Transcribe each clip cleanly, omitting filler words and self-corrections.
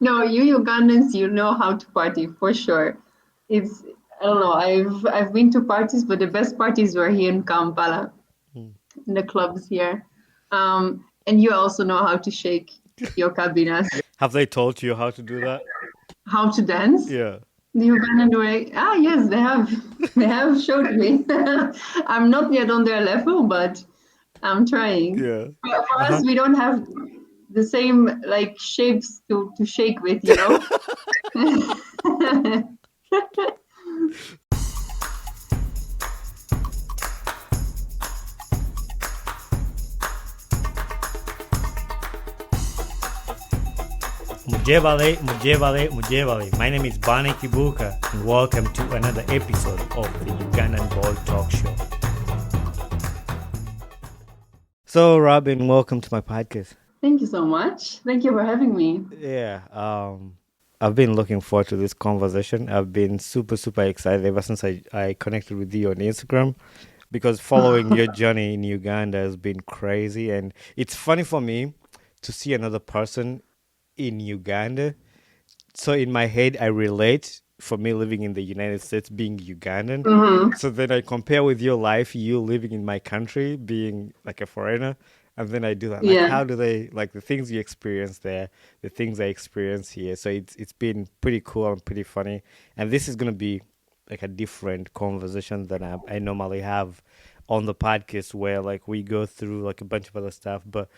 No, you Ugandans, you know how to party for sure. It's I don't know. I've been to parties, but the best parties were here in Kampala, Mm. in the clubs here. And you also know how to shake your cabinas, Have they taught you how to do that? how to dance. Yeah. The Ugandan way. Ah, yes, they have. They have showed me. I'm not yet on their level, but I'm trying. Yeah. For us, Uh-huh. we don't have the same like shapes to shake with, you know. Mujevale, Mujevale, Mujevale. My name is Bani Kibuka, and welcome to another episode of the Ugandan Ball Talk Show. So, Robin, welcome to my podcast. Thank you so much. Thank you for having me. Yeah, I've been looking forward to this conversation. I've been super, super excited ever since I connected with you on Instagram because following your journey in Uganda has been crazy. And it's funny for me to see another person in Uganda. So in my head, I relate for me living in the United States being Ugandan. Hmm. So then I compare with your life, you living in my country, being like a foreigner. And then I do that. Like, Yeah. how do they like the things you experience there, the things I experience here? So it's been pretty cool and pretty funny. And this is gonna be like a different conversation than I normally have on the podcast, where like we go through like a bunch of other stuff. But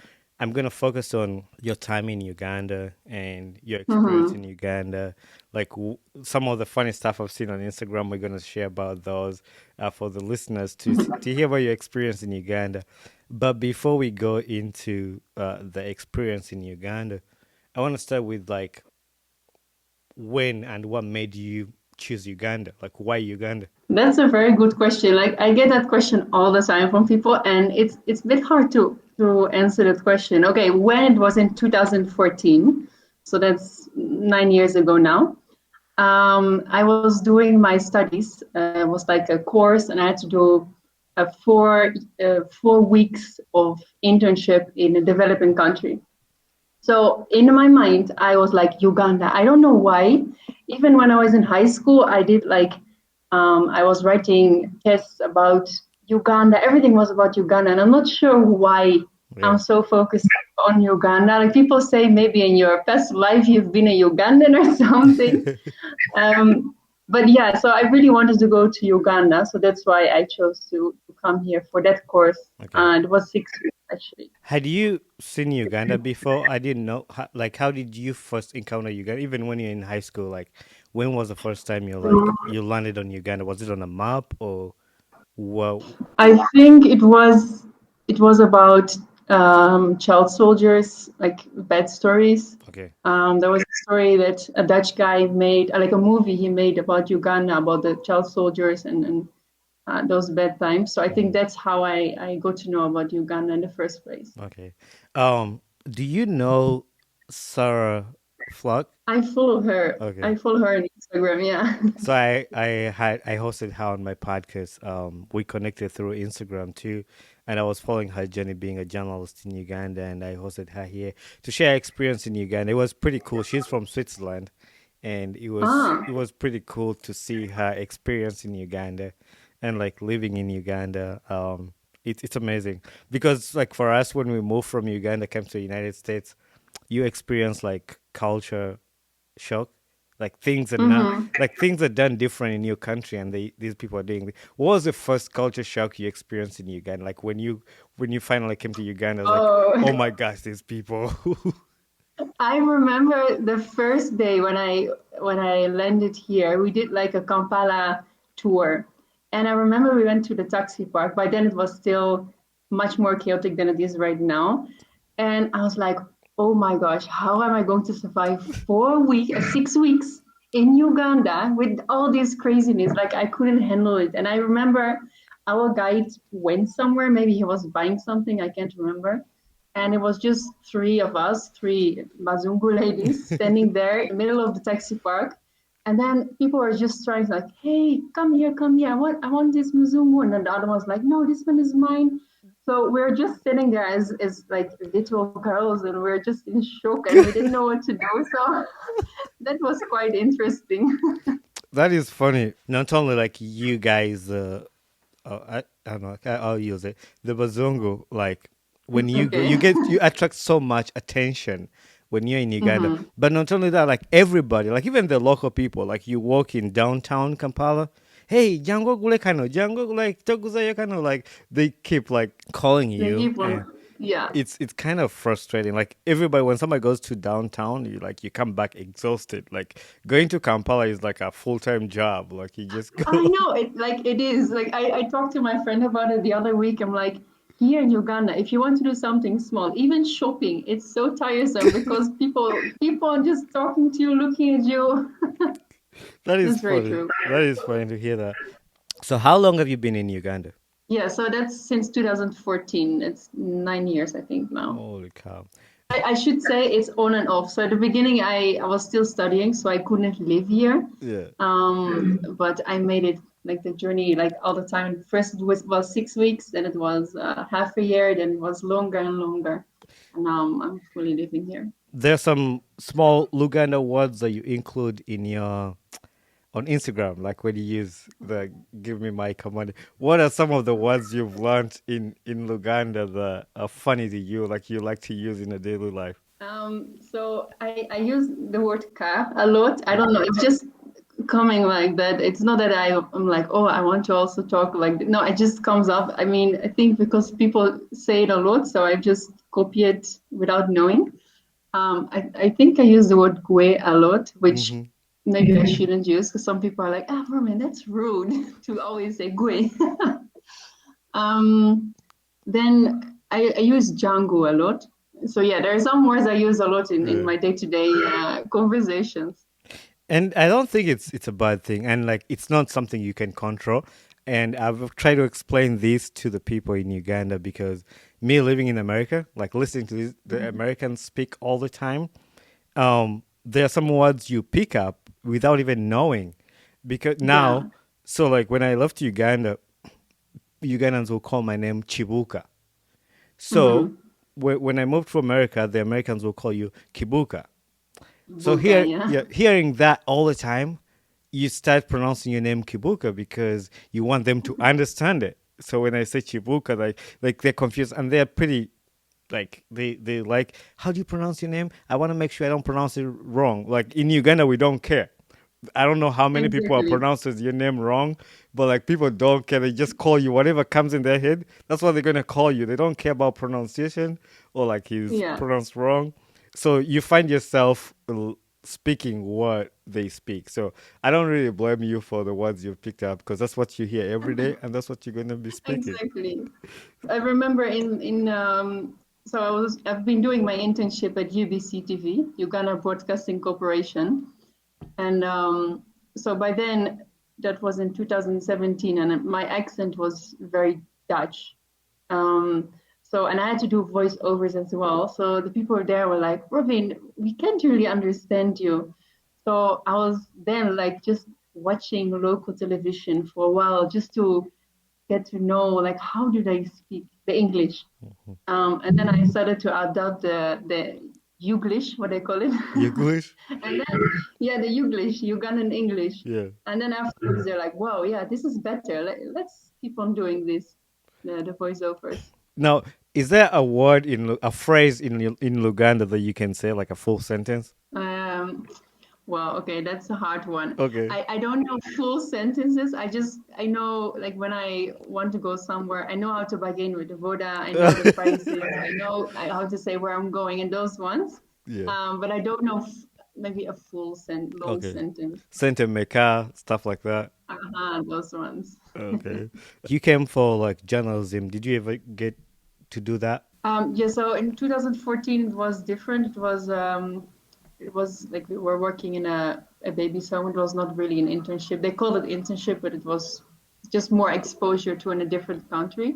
I'm gonna focus on your time in Uganda and your experience Hmm. in Uganda. Like some of the funny stuff I've seen on Instagram, we're gonna share about those for the listeners to hear about your experience in Uganda. But before we go into the experience in Uganda, I want to start with like when and what made you choose Uganda? Like why Uganda? That's a very good question. Like I get that question all the time from people, and it's a bit hard to answer that question. Okay, when it was in 2014, so that's 9 years ago now. I was doing my studies. It was like a course, and I had to do a 4 weeks of internship in a developing country. So in my mind, I was like Uganda. I don't know why. Even when I was in high school, I did like I was writing tests about Uganda. Everything was about Uganda, and I'm not sure why I'm Yeah. so focused on Uganda. Like people say, maybe in your past life you've been a Ugandan or something. Um, but yeah, so I really wanted to go to Uganda, so that's why I chose to come here for that course. Okay. And it was 6 weeks actually. Had you seen Uganda before? I didn't know. Like, how did you first encounter Uganda? Even when you're in high school, like, when was the first time you landed on Uganda? Was it on a map or what? I think it was about child soldiers, like bad stories. Okay. There was a story that a Dutch guy made, like a movie he made about Uganda, about the child soldiers and those bad times. So I think Hmm. that's how I got to know about Uganda in the first place. Okay. Do you know Sarah Flock? I follow her. Okay. I follow her on Instagram. Yeah. So I hosted her on my podcast. We connected through Instagram too, and I was following her journey being a journalist in Uganda, and I hosted her here to share experience in Uganda. It was pretty cool. She's from Switzerland, and it was Ah. it was pretty cool to see her experience in Uganda, and like living in Uganda. It's amazing because like for us when we moved from Uganda, came to the United States, you experience like culture shock, like things are not Mm-hmm. like things are done different in your country, and these people are doing. What was the first culture shock you experienced in Uganda? Like when you finally came to Uganda, it's like, Oh. oh my gosh, these people. I remember the first day when I landed here, we did like a Kampala tour. And I remember we went to the taxi park. By then it was still much more chaotic than it is right now. And I was like, oh my gosh, how am I going to survive 4 weeks, 6 weeks in Uganda with all this craziness? Like I couldn't handle it. And I remember our guide went somewhere, maybe he was buying something, I can't remember, and it was just three of us, three Bazungu ladies, standing there in the middle of the taxi park. And then people were just trying to like, hey, come here, come here. I want this Muzungu. And then the other one was like, no, this one is mine. So we're just sitting there as like little girls, and we're just in shock, and we didn't know what to do. So that was quite interesting. That is funny. Not only like you guys, I don't know. I'll use it. The bazongo, like when It's you go, okay. you attract so much attention when you're in Uganda. Hmm. But not only that, like everybody, like even the local people, like you walk in downtown Kampala. Hey, Jango Gule Kano, Jango like Toguza Kano, like they keep like calling They you, keep and on, yeah. it's kind of frustrating. Like everybody, when somebody goes to downtown, you come back exhausted. Like going to Kampala is like a full time job. Like you just I go. know it, like it is. Like I talked to my friend about it the other week. I'm like, here in Uganda, if you want to do something small, even shopping, it's so tiresome because people keep on just talking to you, looking at you. That is That's very funny. true. That is funny to hear that. So, how long have you been in Uganda? Yeah, so that's since 2014. It's 9 years, I think, now. Holy cow! I should say it's on and off. So at the beginning, I was still studying, so I couldn't live here. Yeah. But I made it like the journey like all the time. First it was 6 weeks, then it was half a year, then it was longer and longer. And now I'm fully living here. There's some small Luganda words that you include in your on Instagram, like when you use the "Give me my command." What are some of the words you've learned in Luganda that are funny to you, like you like to use in a daily life? So I use the word ka a lot. I Mm. don't know. It's just coming like that. It's not that I'm like, oh, I want to also talk like that. No, it just comes up. I mean, I think because people say it a lot, so I just copy it without knowing. I think I use the word gue a lot, which Mm-hmm. maybe I shouldn't use because some people are like, ah, Roman, that's rude to always say gue. um, then I use Django a lot. So yeah, there are some words I use a lot in Yeah. my day-to-day conversations. And I don't think it's a bad thing, and like it's not something you can control. And I've tried to explain this to the people in Uganda because me living in America, like listening to the Mhm. Americans speak all the time, there are some words you pick up without even knowing. Because Yeah. now, so like when I left Uganda, Ugandans will call my name Chibuka. So Hmm. when I moved to America, the Americans will call you Kibuka. So Buka, here, yeah. yeah, hearing that all the time, you start pronouncing your name Kibuka because you want them to understand it. So when I say Chibuka, like they're confused and they're pretty like they like, how do you pronounce your name? I want to make sure I don't pronounce it wrong. Like in Uganda, we don't care. I don't know how many people are Exactly. pronouncing your name wrong, but like people don't care. They just call you whatever comes in their head. That's what they're gonna call you. They don't care about pronunciation or like he's Yeah. pronounced wrong. So you find yourself speaking what they speak. So I don't really blame you for the words you've picked up because that's what you hear every day and that's what you're gonna be speaking. Exactly. I remember in so I've been doing my internship at UBC TV, Uganda Broadcasting Corporation, and so by then that was in 2017, and my accent was very Dutch. Um, so and I had to do voiceovers as well. So the people there were like, Robin, we can't really understand you. So I was then like just watching local television for a while just to get to know like how do they speak the English. And then I started to adopt the Uglish, what they call it. English? And then yeah, the Uglish, Ugandan English. Yeah. And then afterwards they're like, wow, yeah, this is better. Let's keep on doing this, the voiceovers. Now, is there a word a phrase in Luganda that you can say like a full sentence? Um, Wow, okay, that's a hard one. Okay. I don't know full sentences. I know like when I want to go somewhere, I know how to begin with the voda, I know the prices, I know how to say where I'm going and those ones. Yeah. But I don't know maybe a long Okay. sentence. Sente Meka, stuff like that. Those ones. Okay. You came for like journalism. Did you ever get to do that? Yeah, so in 2014 it was different. It was like we were working in a baby's home. It was not really an internship. They called it internship, but it was just more exposure to in a different country.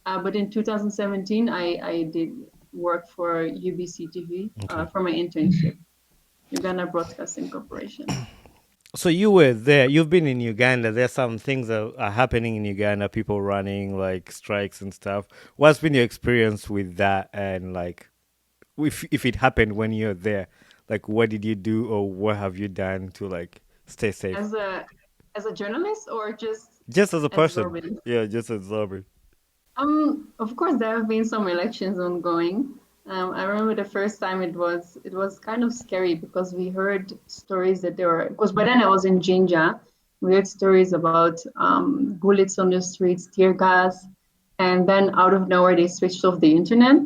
But in 2017, I did work for UBC TV Okay. for my internship, Uganda Broadcasting Corporation. So you were there. You've been in Uganda. There's some things that are happening in Uganda. People running like strikes and stuff. What's been your experience with that? And like, if it happened when you're there, like, what did you do or what have you done to like stay safe? As a journalist or just Just as a as person, Robin? yeah, just as Robert. Of course, there have been some elections ongoing. I remember the first time it was kind of scary because we heard stories that there were because by then I was in Jinja. We heard stories about bullets on the streets, tear gas, and then out of nowhere they switched off the internet,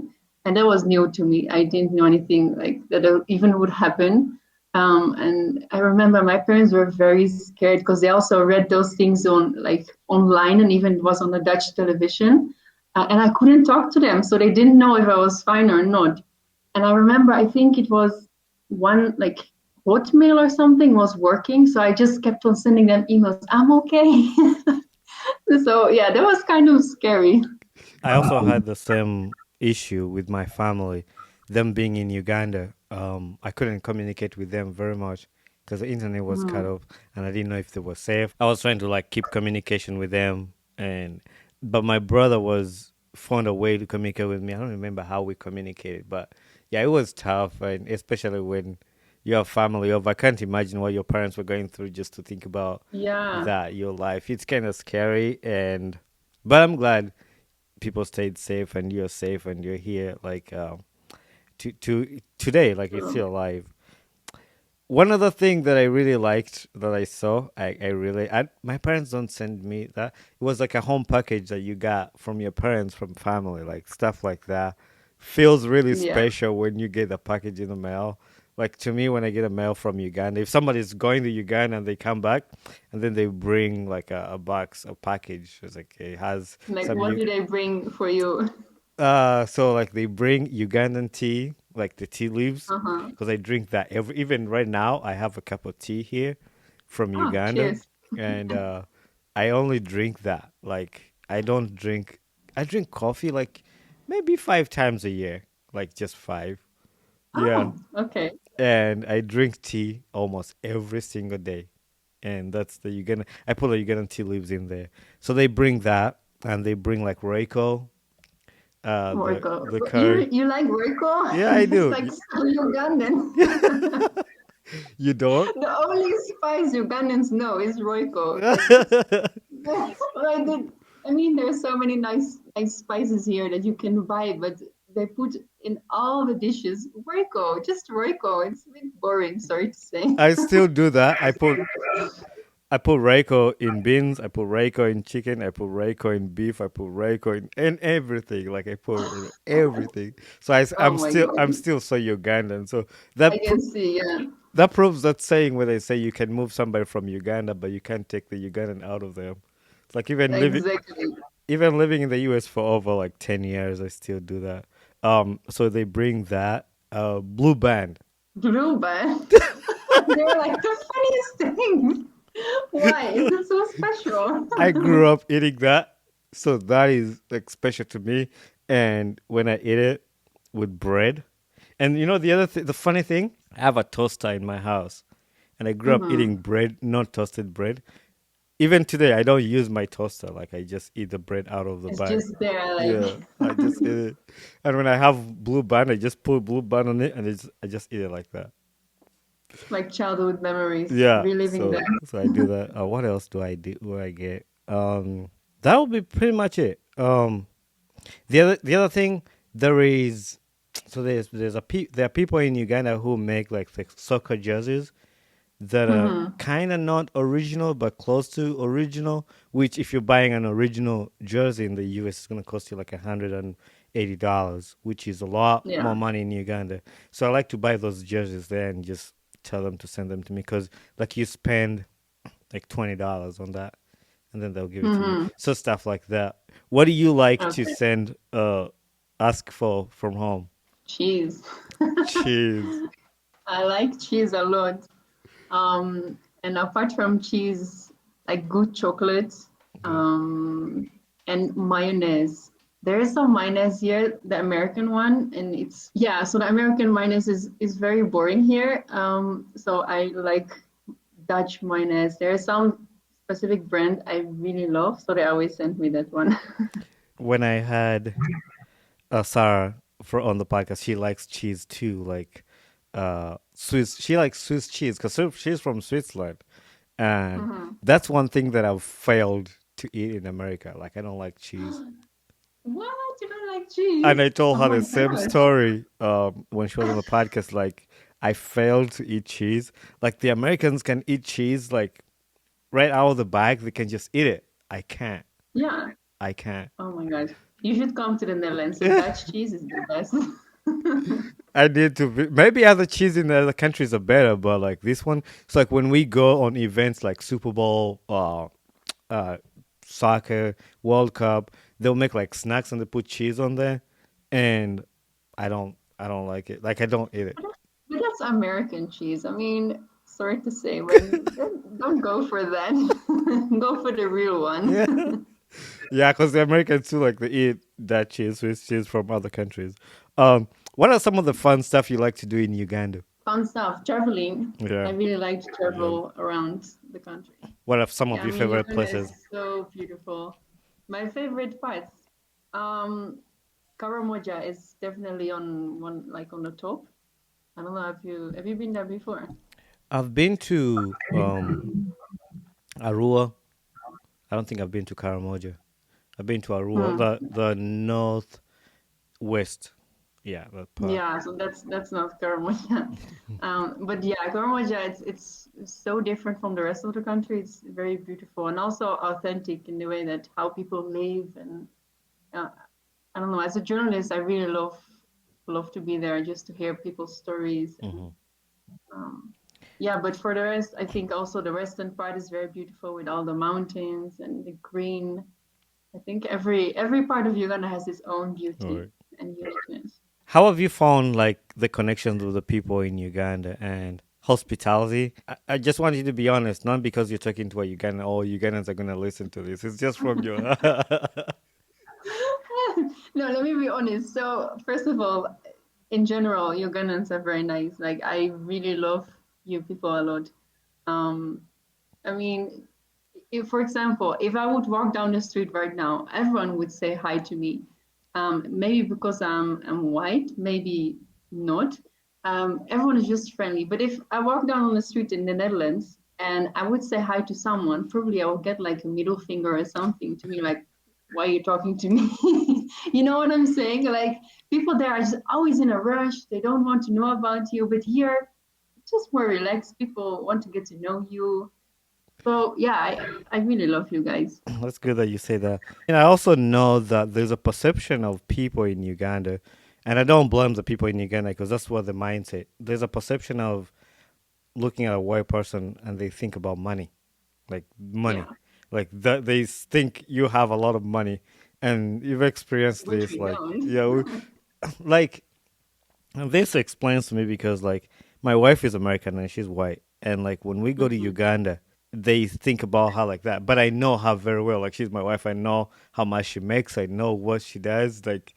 and that was new to me. I didn't know anything like that even would happen. And I remember my parents were very scared because they also read those things on like online and even it was on the Dutch television and I couldn't talk to them, so they didn't know if I was fine or not. And I remember, I think it was one like Hotmail or something was working, so I just kept on sending them emails. I'm okay. So yeah, that was kind of scary. I also had the same issue with my family, them being in Uganda. I couldn't communicate with them very much because the internet was cut Mm, off, and I didn't know if they were safe. I was trying to like keep communication with them, and but my brother was found a way to communicate with me. I don't remember how we communicated, but yeah, it was tough, and especially when you have family over. I can't imagine what your parents were going through just to think about yeah, that your life. It's kind of scary, and but I'm glad people stayed safe and you're safe and you're here like to today like you're true. still alive. One other thing that I really liked that I saw, my parents don't send me that. It was like a home package that you got from your parents, from family, like stuff like that. Feels really Yeah, special when you get a package in the mail. Like to me, when I get a mail from Uganda, if somebody's going to Uganda and they come back, and then they bring like a box, a package, it's like it has like some what did I bring for you? so like they bring Ugandan tea, like the tea leaves, Uh-huh. because I drink that even right now. I have a cup of tea here from Ah, Uganda, cheers. and I only drink that. Like I don't drink. I drink coffee like maybe 5 times a year, like just five. Yeah, Oh, okay. and I drink tea almost every single day, and that's the Ugandan. I put the Ugandan tea leaves in there, so they bring that, and they bring like Reiko, Royco. the You curry. you like Royco? Yeah, I It's do. like so Ugandan. You don't? The only spice Ugandans know is Royco because I did. I mean, there's so many nice spices here that you can buy, but they put in all the dishes Royco, just Royco. It's a bit boring, sorry to say. I still do that. I put Reiko in beans. I put Reiko in chicken. I put Reiko in beef. I put Reiko in everything. Like I put it in everything. So Oh I'm my still God, I'm still so Ugandan. So I can see. Yeah, that proves that saying where they say you can move somebody from Uganda, but you can't take the Ugandan out of them. It's like exactly. even living in the U.S. for over like 10 years, I still do that. So they bring that blue band. Blue band. They're like the funniest things. Why is it so special? I grew up eating that, so that is like special to me. And when I eat it with bread, and the funny thing, I have a toaster in my house, and I grew up eating Hmm. bread, not toasted bread. Even today, I don't use my toaster. Like I just eat the bread out of the It's bag. just there, like Yeah, I just eat it. And when I have blue band, I just put blue band on it, and I just eat it like that. like childhood memories, Yeah, reliving so them. I do that. What else do I do? What I get? That would be pretty much it. The other thing there is, so there are people in Uganda who make like soccer jerseys that are Hmm. kind of not original but close to original. Which if you're buying an original jersey in the US, it's gonna cost you like $180, which is a lot Yeah. more money in Uganda. So I like to buy those jerseys there and just tell them to send them to me because like you spend like $20 on that, and then they'll give it to you. Hmm. So stuff like that. What do you like to Okay. send? Ask for from home. Cheese. Cheese. I like cheese a lot. And apart from cheese, like good chocolate, Okay. um, and mayonnaise. There is some mayonnaise here, the American one, and it's yeah. So the American mayonnaise is very boring here. So I like Dutch mayonnaise. There's some specific brand I really love, so they always send me that one. When I had Sarah for on the podcast, she likes cheese too, like Swiss. She likes Swiss cheese because she's from Switzerland, and Mhm. that's one thing that I've failed to eat in America. Like I don't like cheese. What? You don't like And cheese? I told Oh her my the same gosh. story when she was on the podcast. Like I failed to eat cheese. Like the Americans can eat cheese like right out of the bag. They can just eat it. I can't. Yeah. I can't. Oh my gosh. You should come to the Netherlands. So Dutch cheese is the best. I need to maybe other cheese in the other countries are better, but like this one, it's like when we go on events like Super Bowl, uh, soccer, World Cup, they'll make like snacks and they put cheese on there, and I don't like it. Like I don't eat it. But that's American cheese. I mean, sorry to say, but don't go for that. Go for the real Yeah, one. yeah, because the Americans too like they eat that cheese, Swiss cheese from other countries. What are some of the fun stuff you like to do in Uganda? Fun stuff. Traveling. I Yeah, really like to yeah. travel around the country. What are some of Yeah, I your mean, favorite Uganda is places? so beautiful. My favorite parts. Um, Karamoja is definitely on one, like on the top. I don't know if you been there before? I've been to Arua. I don't think I've been to Karamoja. I've been to Arua, Hmm. the northwest. Yeah, that part. Yeah, so that's not Karamoja. But yeah, Karamoja, it's so different from the rest of the country. It's very beautiful and also authentic in the way that how people live and uh, I don't know. As a journalist, I really love to be there just to hear people's stories and Hmm. um, yeah. But for the rest, I think also the western part is very beautiful with all the mountains and the green. I think every part of Uganda has its own All beauty right. and uniqueness. How have you found like the connections with the people in Uganda and hospitality? I just want you to be honest, not because you're talking to a Ugandan. All Ugandans are gonna listen to this. It's just from your. No, let me be honest. So, first of all, in general, Ugandans are very nice. Like, I really love you people a lot. Um, I mean, if, for example, if I would walk down the street right now, everyone would say hi to me. Maybe because I'm white, maybe not. Everyone is just friendly. But if I walk down on the street in the Netherlands and I would say hi to someone, probably I would get like a middle finger or something to me, like, why are you talking to me? You know what I'm saying? Like people there are just always in a rush. They don't want to know about you. But here, it's just more relaxed. People want to get to know you. So yeah, I really love you guys. That's good that you say that. And I also know that there's a perception of people in Uganda, and I don't blame the people in Uganda because that's what the mindset. There's a perception of looking at a white person and they think about money, like money, Yeah, like that they think you have a lot of money, and you've experienced which this, we like don't. yeah, like this explains to me because like my wife is American and she's white, and like when we go to Mhm. Uganda, they think about her like that. But I know her very well. Like she's my wife. I know how much she makes. I know what she does. Like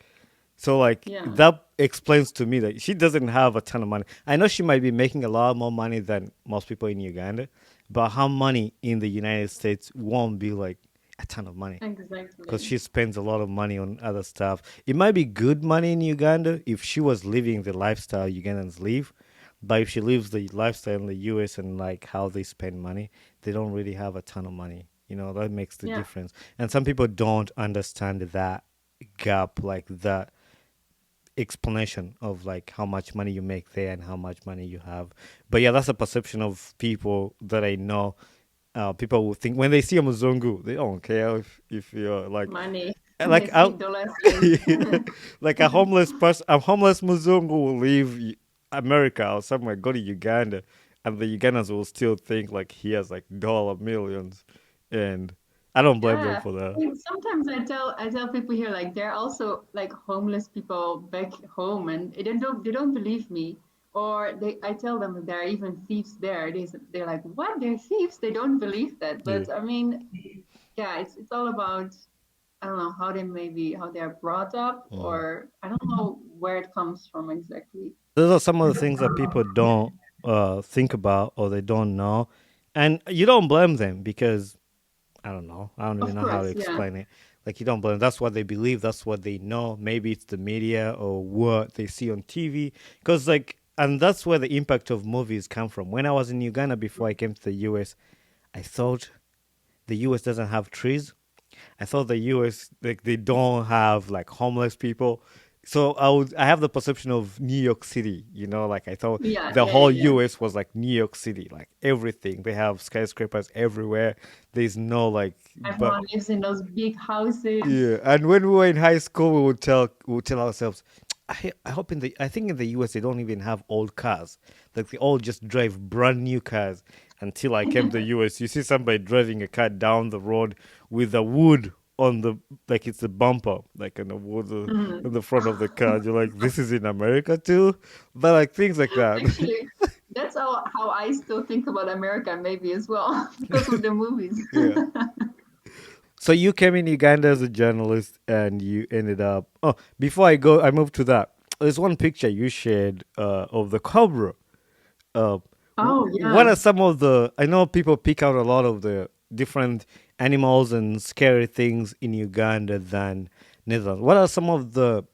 so, like Yeah, that explains to me that she doesn't have a ton of money. I know she might be making a lot more money than most people in Uganda, but her money in the United States won't be like a ton of money because exactly. she spends a lot of money on other stuff. It might be good money in Uganda if she was living the lifestyle Ugandans live, but if she lives the lifestyle in the US and like how they spend money, they don't really have a ton of money. You know, that makes the Yeah, difference. And some people don't understand that gap, like that explanation of like how much money you make there and how much money you have. But yeah, that's a perception of people that I know. People will think when they see a Muzungu, they don't care if you're money. They like speak dollar cents. like a homeless person, a homeless Muzungu will leave America or somewhere, go to Uganda, and the Ugandans will still think like he has like dollar millions, and I don't blame them Yeah. for that. And sometimes I tell people here like they're also like homeless people back home and they don't believe me. Or I tell them that there are even thieves there. They're like, what? They're thieves? They don't believe that. Yeah. But I mean, yeah, it's all about I don't know how they're brought up Mm. or I don't know where it comes from exactly. Those are some of the things that people don't think about or they don't know. And you don't blame them because I don't know. I don't even Of know how to course, yeah. explain it. Like you don't blame. That's what they believe. That's what they know. Maybe it's the media or what they see on TV. Because like, and that's where the impact of movies come from. When I was in Uganda before I came to the US, I thought the US doesn't have trees. I thought the US like they don't have like homeless people. So I have the perception of New York City, like I thought Yeah, the yeah, yeah, whole yeah. US was like New York City, like everything. They have skyscrapers everywhere. There's no like but Everyone lives in those big houses. yeah, and when we were in high school we would tell ourselves I think in the US they don't even have old cars. Like they all just drive brand new cars until I came to the US. You see somebody driving a car down the road with a wood on the like it's a bumper, like on the wood Mhm. in the front of the car. You're like, this is in America too? But like things like that. Actually, that's how I still think about America, maybe as well, because of the movies. Yeah. So you came in Uganda as a journalist, and you ended up. Oh, before I moved to that. There's one picture you shared of the cobra. Uh, Oh, what yeah. are some of the? I know people pick out a lot of the different animals and scary things in Uganda than Netherlands. What are some of the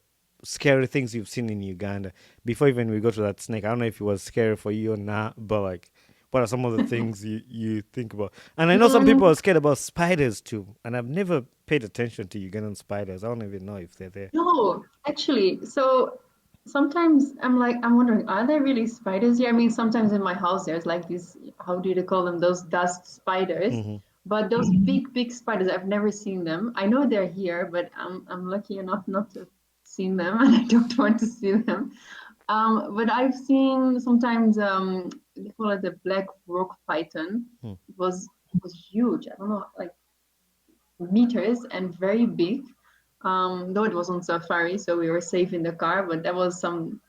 scary things you've seen in Uganda? Before even we go to that snake, I don't know if it was scary for you or not, but like, what are some of the things you think about? And I know some people Mm, are scared about spiders too, and I've never paid attention to Ugandan spiders. I don't even know if they're there. no, actually, so sometimes I'm wondering, are there really spiders here? I mean, sometimes in my house there's like these, how do they call them? Those dust spiders. Hmm. But those big, big spiders, I've never seen them. I know they're here, but I'm lucky enough not to have seen them, and I don't want to see them. But I've seen sometimes they call it the black rock python. It was huge. I don't know, like meters and very big. Though it was on safari, so we were safe in the car, but that was some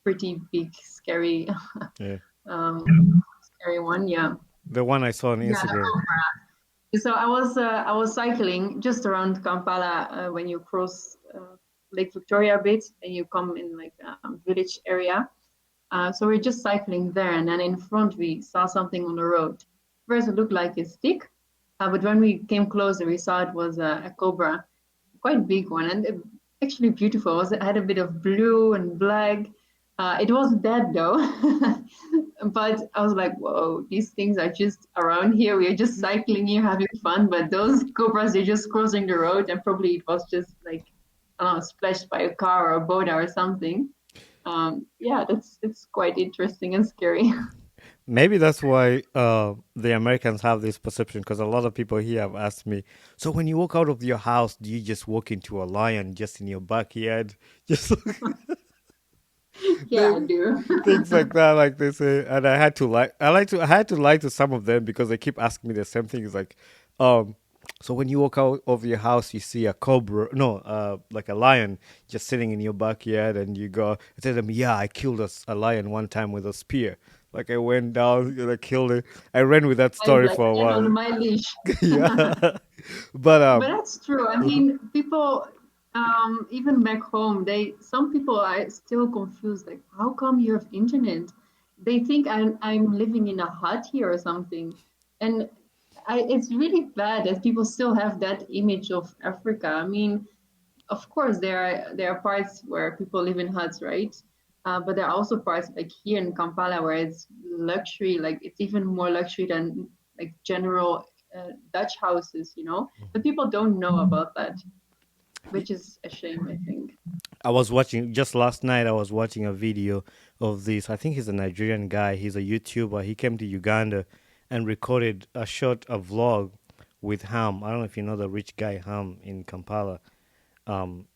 pretty big, scary, Yeah, um, scary one. Yeah, the one I saw on yeah. Instagram. So I was cycling just around Kampala when you cross Lake Victoria a bit and you come in like village area. So we're just cycling there, and then in front we saw something on the road. First, it looked like a stick, but when we came closer, we saw it was a cobra, quite big one, and actually beautiful. It had a bit of blue and black. It was dead though, but I was like, whoa, these things are just around here. We are just cycling here, having fun, but those cobras, they're just crossing the road, and probably it was just like, I don't know, splashed by a car or a boat or something. Yeah, that's quite interesting and scary. Maybe that's why the Americans have this perception because a lot of people here have asked me, so when you walk out of your house, do you just walk into a lion just in your backyard? Just Yeah, I they, do. things like that, like they say. And I had to lie to some of them because they keep asking me the same thing. It's like, um, so when you walk out of your house, you see a cobra, no, like a lion just sitting in your backyard, and you go, I tell them, yeah, I killed a lion one time with a spear. Like I went down and I killed it. I ran with that I'm story like for a 10 on while. my leash. Yeah, but But that's true. I mean, people, even back home, some people are still confused. Like, how come you have internet? They think I'm living in a hut here or something, and it's really bad that people still have that image of Africa. I mean, of course there are parts where people live in huts, right? But there are also parts like here in Kampala where it's luxury, like it's even more luxury than like general Dutch houses. But people don't know about that, which is a shame, I think. I was watching just last night. I was watching a video of this. I think he's a Nigerian guy. He's a YouTuber. He came to Uganda and recorded a vlog with Ham. I don't know if you know the rich guy Ham in Kampala.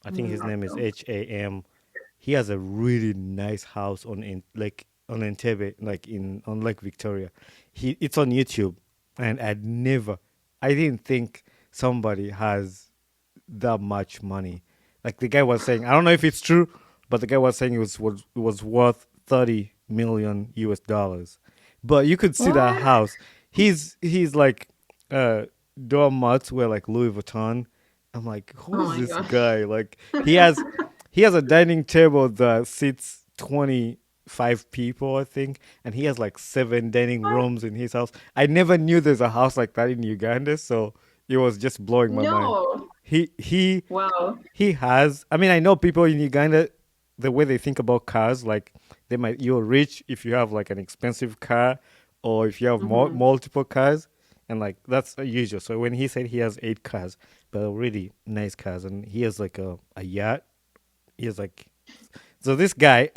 I think his Not name is so. Ham. He has a really nice house on Entebbe, like in on Lake Victoria. It's on YouTube, and I didn't think somebody has that much money. Like the guy was saying, I don't know if it's true, but the guy was saying it was worth 30 million US dollars. But you could see that What? house. He's like uh doormats were like Louis Vuitton. I'm like, who Oh is my this gosh. guy? Like he has a dining table that sits 20 five people, I think, and he has like seven dining rooms in his house. I never knew there's a house like that in Uganda, so it was just blowing my mind. No. He he Wow. he has. I mean, I know people in Uganda, the way they think about cars, like you're rich if you have like an expensive car, or if you have Hmm. multiple cars, and like that's usual. So when he said he has eight cars, but really nice cars, and he has like a yacht, he has like so this guy,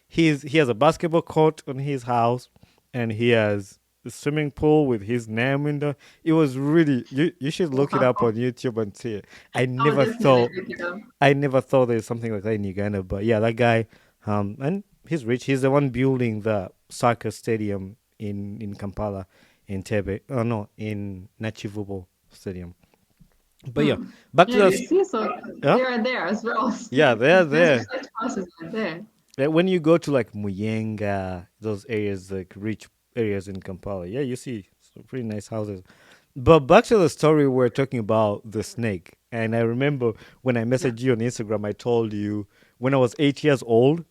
he has a basketball court on his house, and he has a swimming pool with his name in the. It was really you should look it up Wow. on YouTube and see it. I I'll never definitely thought look it up. I never thought there's something like that in Uganda, but yeah, that guy, and he's rich. He's the one building the soccer stadium in Kampala, in Tebe. Oh no, in Nachivubo Stadium. But yeah, Hmm. back to Yeah, you us. see, so Yeah, they are there as well. yeah, they're There's there. such houses are there. When you go to like Muyenga, those areas, like rich areas in Kampala, yeah, you see some pretty nice houses. But back to the story, we're talking about the snake. And I remember when I Yeah. messaged you on Instagram, I told you when I was 8 years old,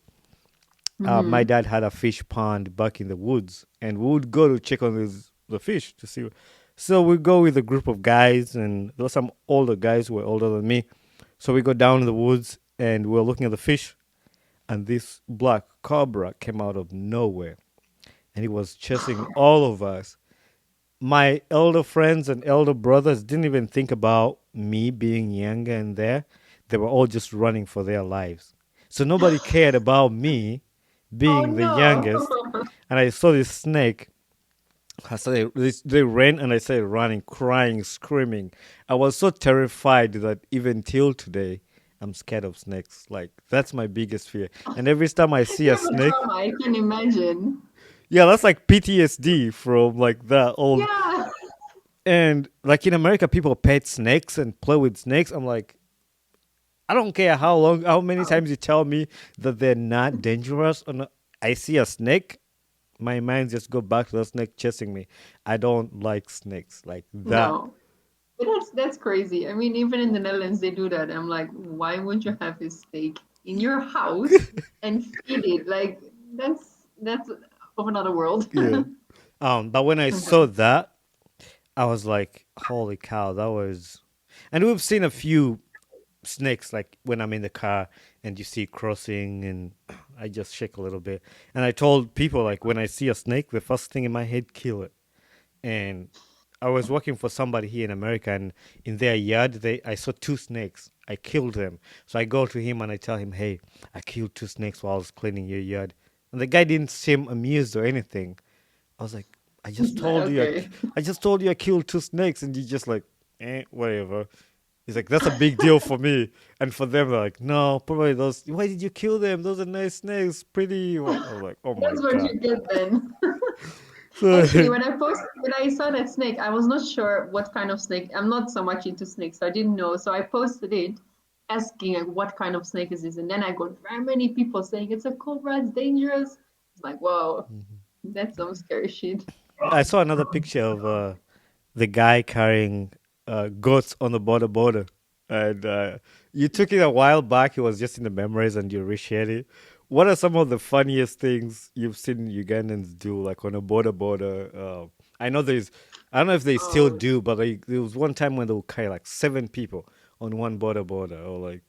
my Hmm. dad had a fish pond back in the woods, and we would go to check on the fish to see. So we go with a group of guys, and there were some older guys who were older than me. So we go down in the woods, and we're looking at the fish, and this black cobra came out of nowhere, and he was chasing all of us. My elder friends and elder brothers didn't even think about me being younger and there. They were all just running for their lives. So nobody cared about me Oh being the youngest. no. And I saw this snake. They ran, and I started running, crying, screaming. I was so terrified that even till today, I'm scared of snakes. Like, that's my biggest fear. And every time I see You a have a snake, trauma, I can imagine. yeah, that's like PTSD from like that old. Yeah. And like in America, people pet snakes and play with snakes. I'm like, I don't care how many Wow. times you tell me that they're not dangerous. Or not. I see a snake, my mind just go back to the snake chasing me. I don't like snakes like that. No. But that's crazy. I mean, even in the Netherlands, they do that. I'm like, why would you have a steak in your house and feed it? Like, that's of another world. Yeah. But when I saw Mhm. that, I was like, holy cow, that was. And we've seen a few snakes like when I'm in the car and you see crossing, and I just shake a little bit. And I told people like when I see a snake, the first thing in my head, kill it. And I was working for somebody here in America, and in their yard, they I saw two snakes. I killed them. So I go to him and I tell him, "Hey, I killed two snakes while I was cleaning your yard." And the guy didn't seem amused or anything. I was like, "I just It's like, told you, okay. I just told you I killed two snakes," and you just like, whatever. He's like, "That's a big deal for me," and for them, they're like, "No, probably those. Why did you kill them? Those are nice snakes, pretty." I was like, "Oh my That's what god!" you get then. So Actually, when I saw that snake, I was not sure what kind of snake. I'm not so much into snakes, so I didn't know. So I posted it asking like what kind of snake is this, and then I got very many people saying it's a cobra, it's dangerous. It's like, whoa, that's some scary shit. I saw another picture of the guy carrying goats on the border, and you took it a while back. It was just in the memories, and you reshared it. What are some of the funniest things you've seen Ugandans do, like on a border? I know there's, I don't know if they still Oh, do, but there was one time when they would carry like seven people on one border, or like,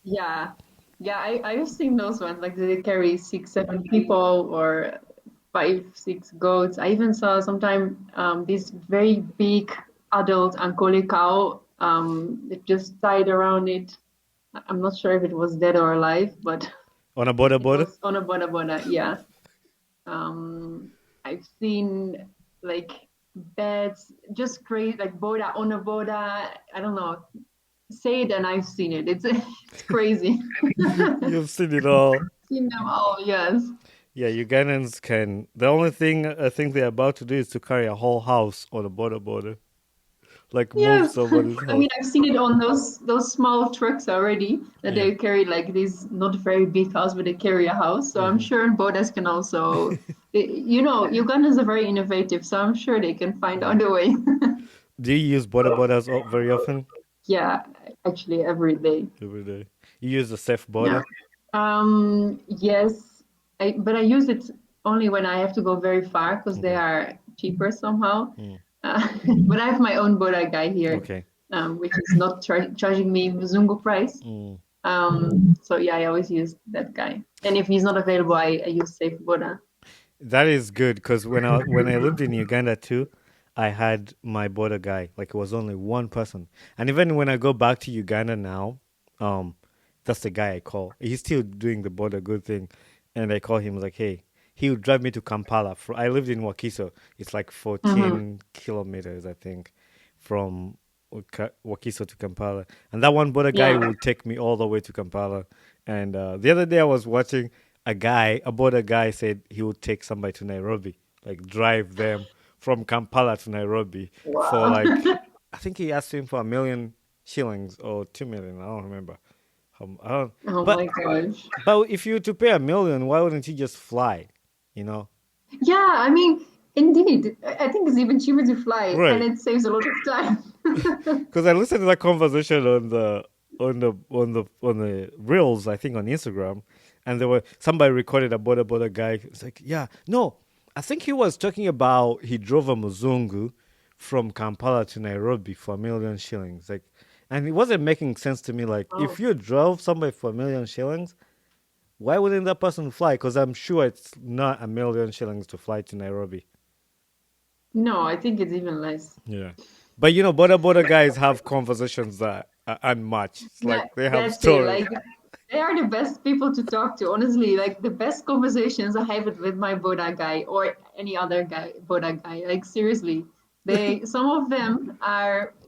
yeah. Yeah, I've seen those ones. Like they carry six, seven people or five, six goats. I even saw sometime this very big adult Ankole cow it just tied around it. I'm not sure if it was dead or alive, but on a it border. was on a boda boda. Yeah. Um, I've seen like beds just crazy, like boda on a boda. I don't know. Say it and I've seen it. It's it's crazy. You've seen it all. Seen them all. Yes. Yeah, Ugandans can. The only thing I think they're about to do is to carry a whole house on a border, like move Yes. somebody's I house. mean, I've seen it on those small trucks already that Yeah. they carry like these not very big house, but they carry a house. So I'm Hmm. sure bodas can also, Ugandans are very innovative, so I'm sure they can find Hmm. other way. Do you use borders very often? Yeah, actually every day. Every day. You use the safe Yeah. border? Yes, but I use it only when I have to go very far because they Okay. are cheaper somehow. Mm. But I have my own Boda guy here, Okay. which is not charging me Mzungu price. Mm. So yeah, I always use that guy. And if he's not available, I use Safe Boda. That is good because when I lived in Uganda too, I had my border guy. Like it was only one person, and even when I go back to Uganda now, um, that's the guy I call. He's still doing the border good thing, and I call him like, hey, he would drive me to Kampala. I lived in Wakiso. It's like Hmm. 14 kilometers, I think, from Wakiso to Kampala, and that one border guy Yeah. would take me all the way to Kampala. And the other day I was watching a border guy said he would take somebody to Nairobi, like drive them from Kampala to Nairobi for Wow. like, I think he asked him for 1 million shillings or 2 million. I don't remember. I don't, Oh but my gosh. but if you were to pay 1 million, why wouldn't you just fly? You know, Yeah, I mean, indeed. I think it's even cheaper to fly and right? it saves a lot of time. Because I listened to that conversation on the reels, I think on Instagram, and there were somebody recorded a border guy. It's like, yeah, no, I think he was talking about he drove a Muzungu from Kampala to Nairobi for 1 million shillings, like, and it wasn't making sense to me. Like, Oh, if you drove somebody for 1 million shillings, why wouldn't that person fly? Because I'm sure it's not 1 million shillings to fly to Nairobi. no, I think it's even less. Yeah. But border guys have conversations that are unmatched. It's like Yeah, they have that's it. stories. Like they are the best people to talk to. Honestly, like the best conversations I have it with my Boda guy or any other guy, Boda guy. Like seriously, some of them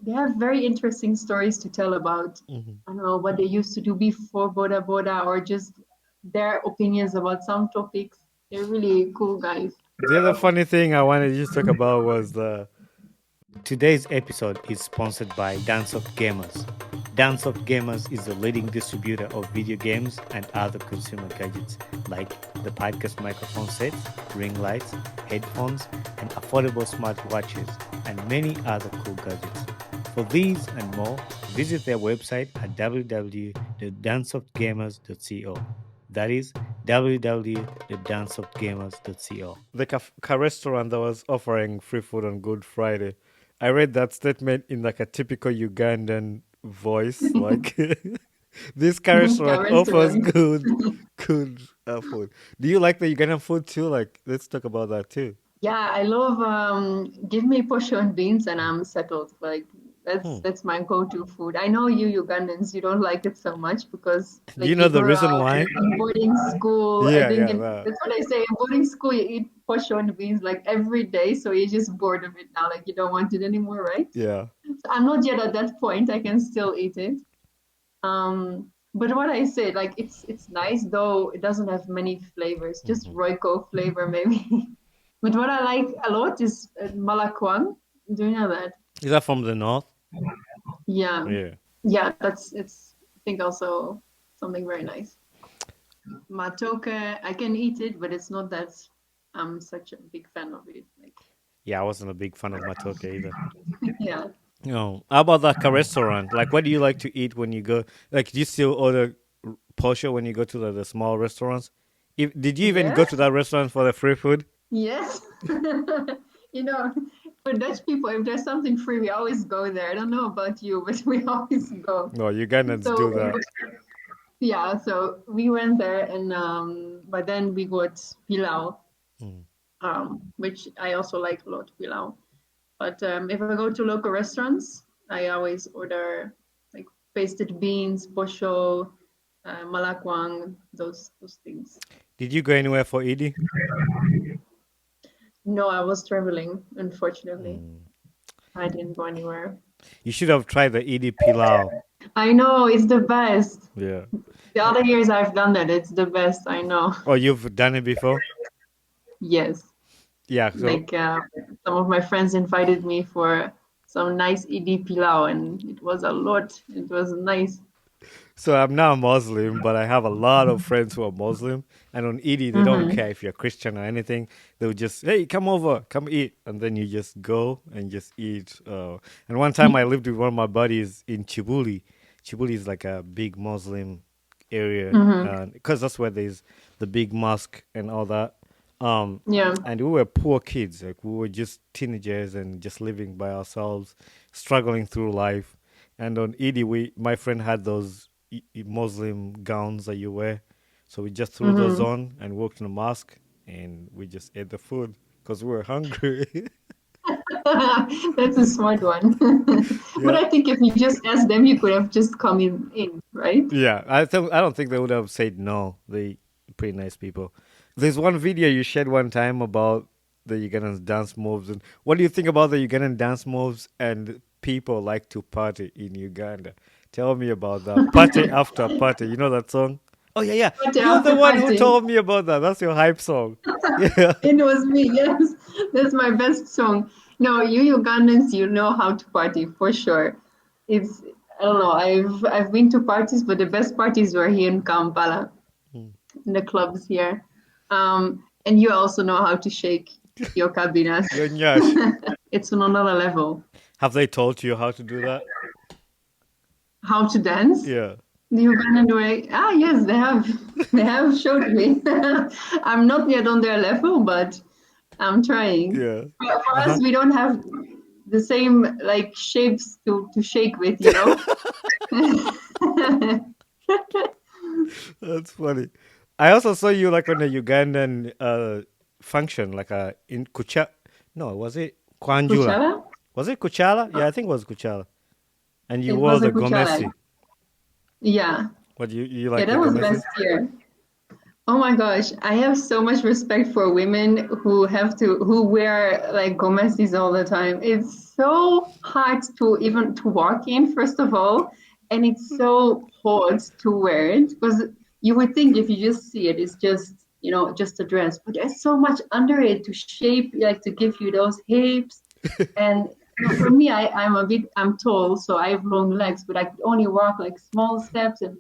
they have very interesting stories to tell about. Mhm. I don't know what they used to do before Boda or just their opinions about some topics. They're really cool guys. The other funny thing I wanted to just talk about was the today's episode is sponsored by Dancesoft Gamers. Dancesoft Gamers is the leading distributor of video games and other consumer gadgets like the podcast microphone sets, ring lights, headphones, and affordable smartwatches, and many other cool gadgets. For these and more, visit their website at www.dancesoftgamers.co. That is www.dancesoftgamers.co. The restaurant that was offering free food on Good Friday. I read that statement in like a typical Ugandan voice, like this car Yeah, restaurant offers restaurant. good food. Do you like the Ugandan food too? Like, let's talk about that too. Yeah, I love give me posho and beans and I'm settled. Like Hmm. that's my go-to food. I know you Ugandans, you don't like it so much because Do you like know you the grew reason up why? in boarding school. I Yeah, think yeah, in, that. that's what I say. In boarding school, you eat posho and beans like every day, so you're just bored of it now. Like you don't want it anymore, right? Yeah. So I'm not yet at that point. I can still eat it. But what I said, like it's nice though it doesn't have many flavors, just Hmm. Royco flavor maybe. But what I like a lot is malakwang. Do you know that? Is that from the north? Yeah, Yeah. yeah, that's it's I think also something very nice. Matoke, I can eat it, but it's not that I'm such a big fan of it. Like, Yeah, I wasn't a big fan of matoke either. yeah. No. How about like a restaurant? Like, what do you like to eat when you go? Like, do you still order posho when you go to the small restaurants? Did you even go to Yes, that restaurant for the free food? yes. You know, for Dutch people, if there's something free, we always go there. I don't know about you, but we always go. No, Ugandans So do that. yeah, so we went there and but then we got pilau, Mm. which I also like a lot, pilau. But if I go to local restaurants, I always order like pasted beans, posho, malakwang, those things. Did you go anywhere for Edie? No, I was traveling, unfortunately. Mm. I didn't go anywhere. You should have tried the Edie pilau. I know it's the best. Yeah. The other years I've done that, it's the best. I know. Oh, you've done it before? Yes, Yeah. So, like some of my friends invited me for some nice ED pilau, and it was a lot. It was nice. so I'm now Muslim, but I have a lot of friends who are Muslim, and on Edie they don't Hmm. care if you're Christian or anything. They'll just, hey, come over, come eat, and then you just go and just eat. And one time I lived with one of my buddies in Chibuli. Chibuli is like a big Muslim area, Mm-hmm. because that's where there's the big mosque and all that. Um, Yeah. and we were poor kids, like we were just teenagers and just living by ourselves, struggling through life. And on Eid, my friend had those Muslim gowns that you wear, so we just threw those Mm-hmm. on and walked in the mosque, and we just ate the food because we were hungry. That's a smart one. But Yeah. I think if you just asked them, you could have just come in, right? Yeah, I don't think they would have said no. They pretty nice people. There's one video you shared one time about the Ugandan dance moves, and what do you think about the Ugandan dance moves and people like to party in Uganda? Tell me about that. Party after party. You know that song? Oh yeah, yeah. Party You're the after one who party. told me about that. That's your hype song. Yeah. It was me, yes. That's my best song. No, you Ugandans, you know how to party for sure. It's I don't know. I've been to parties, but the best parties were here in Kampala, Mm. in the clubs here. And you also know how to shake your cabinas. You're Nyash. It's on another level. Have they taught you how to do that? How to dance? Yeah. The Ugandan way? Ah, yes, they have. They have showed me. I'm not yet on their level, but I'm trying. Yeah. For Uh us, huh. we don't have the same like shapes to shake with, you know? That's funny. I also saw you like on a Ugandan function, like in Kucha. No, was it Kwanjula? Kuchala? Was it Kuchala? Yeah, I think it was Kuchala. And you It wore was a the Kuchala. gomesi. Yeah. What you Yeah, like the that was gomesi? last year. Oh my gosh, I have so much respect for women who wear like gomesis all the time. It's so hard to even to walk in, first of all, and it's so hard to wear it because you would think if you just see it, it's just, just a dress, but there's so much under it to shape, like to give you those hips. And for me, I'm tall, so I have long legs, but I could only walk like small steps, and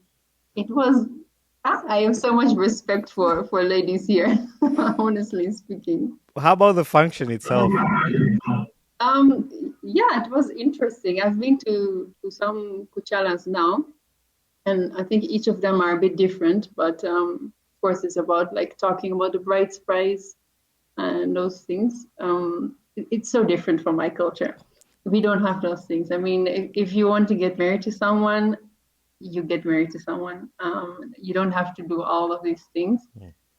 it was I have so much respect for ladies here, honestly speaking. How about the function itself? Yeah, it was interesting. I've been to some Kuchalas now, and I think each of them are a bit different. But of course, it's about like talking about the bride's price and those things. It's so different from my culture. We don't have those things. I mean, if you want to get married to someone, you get married to someone. You don't have to do all of these things.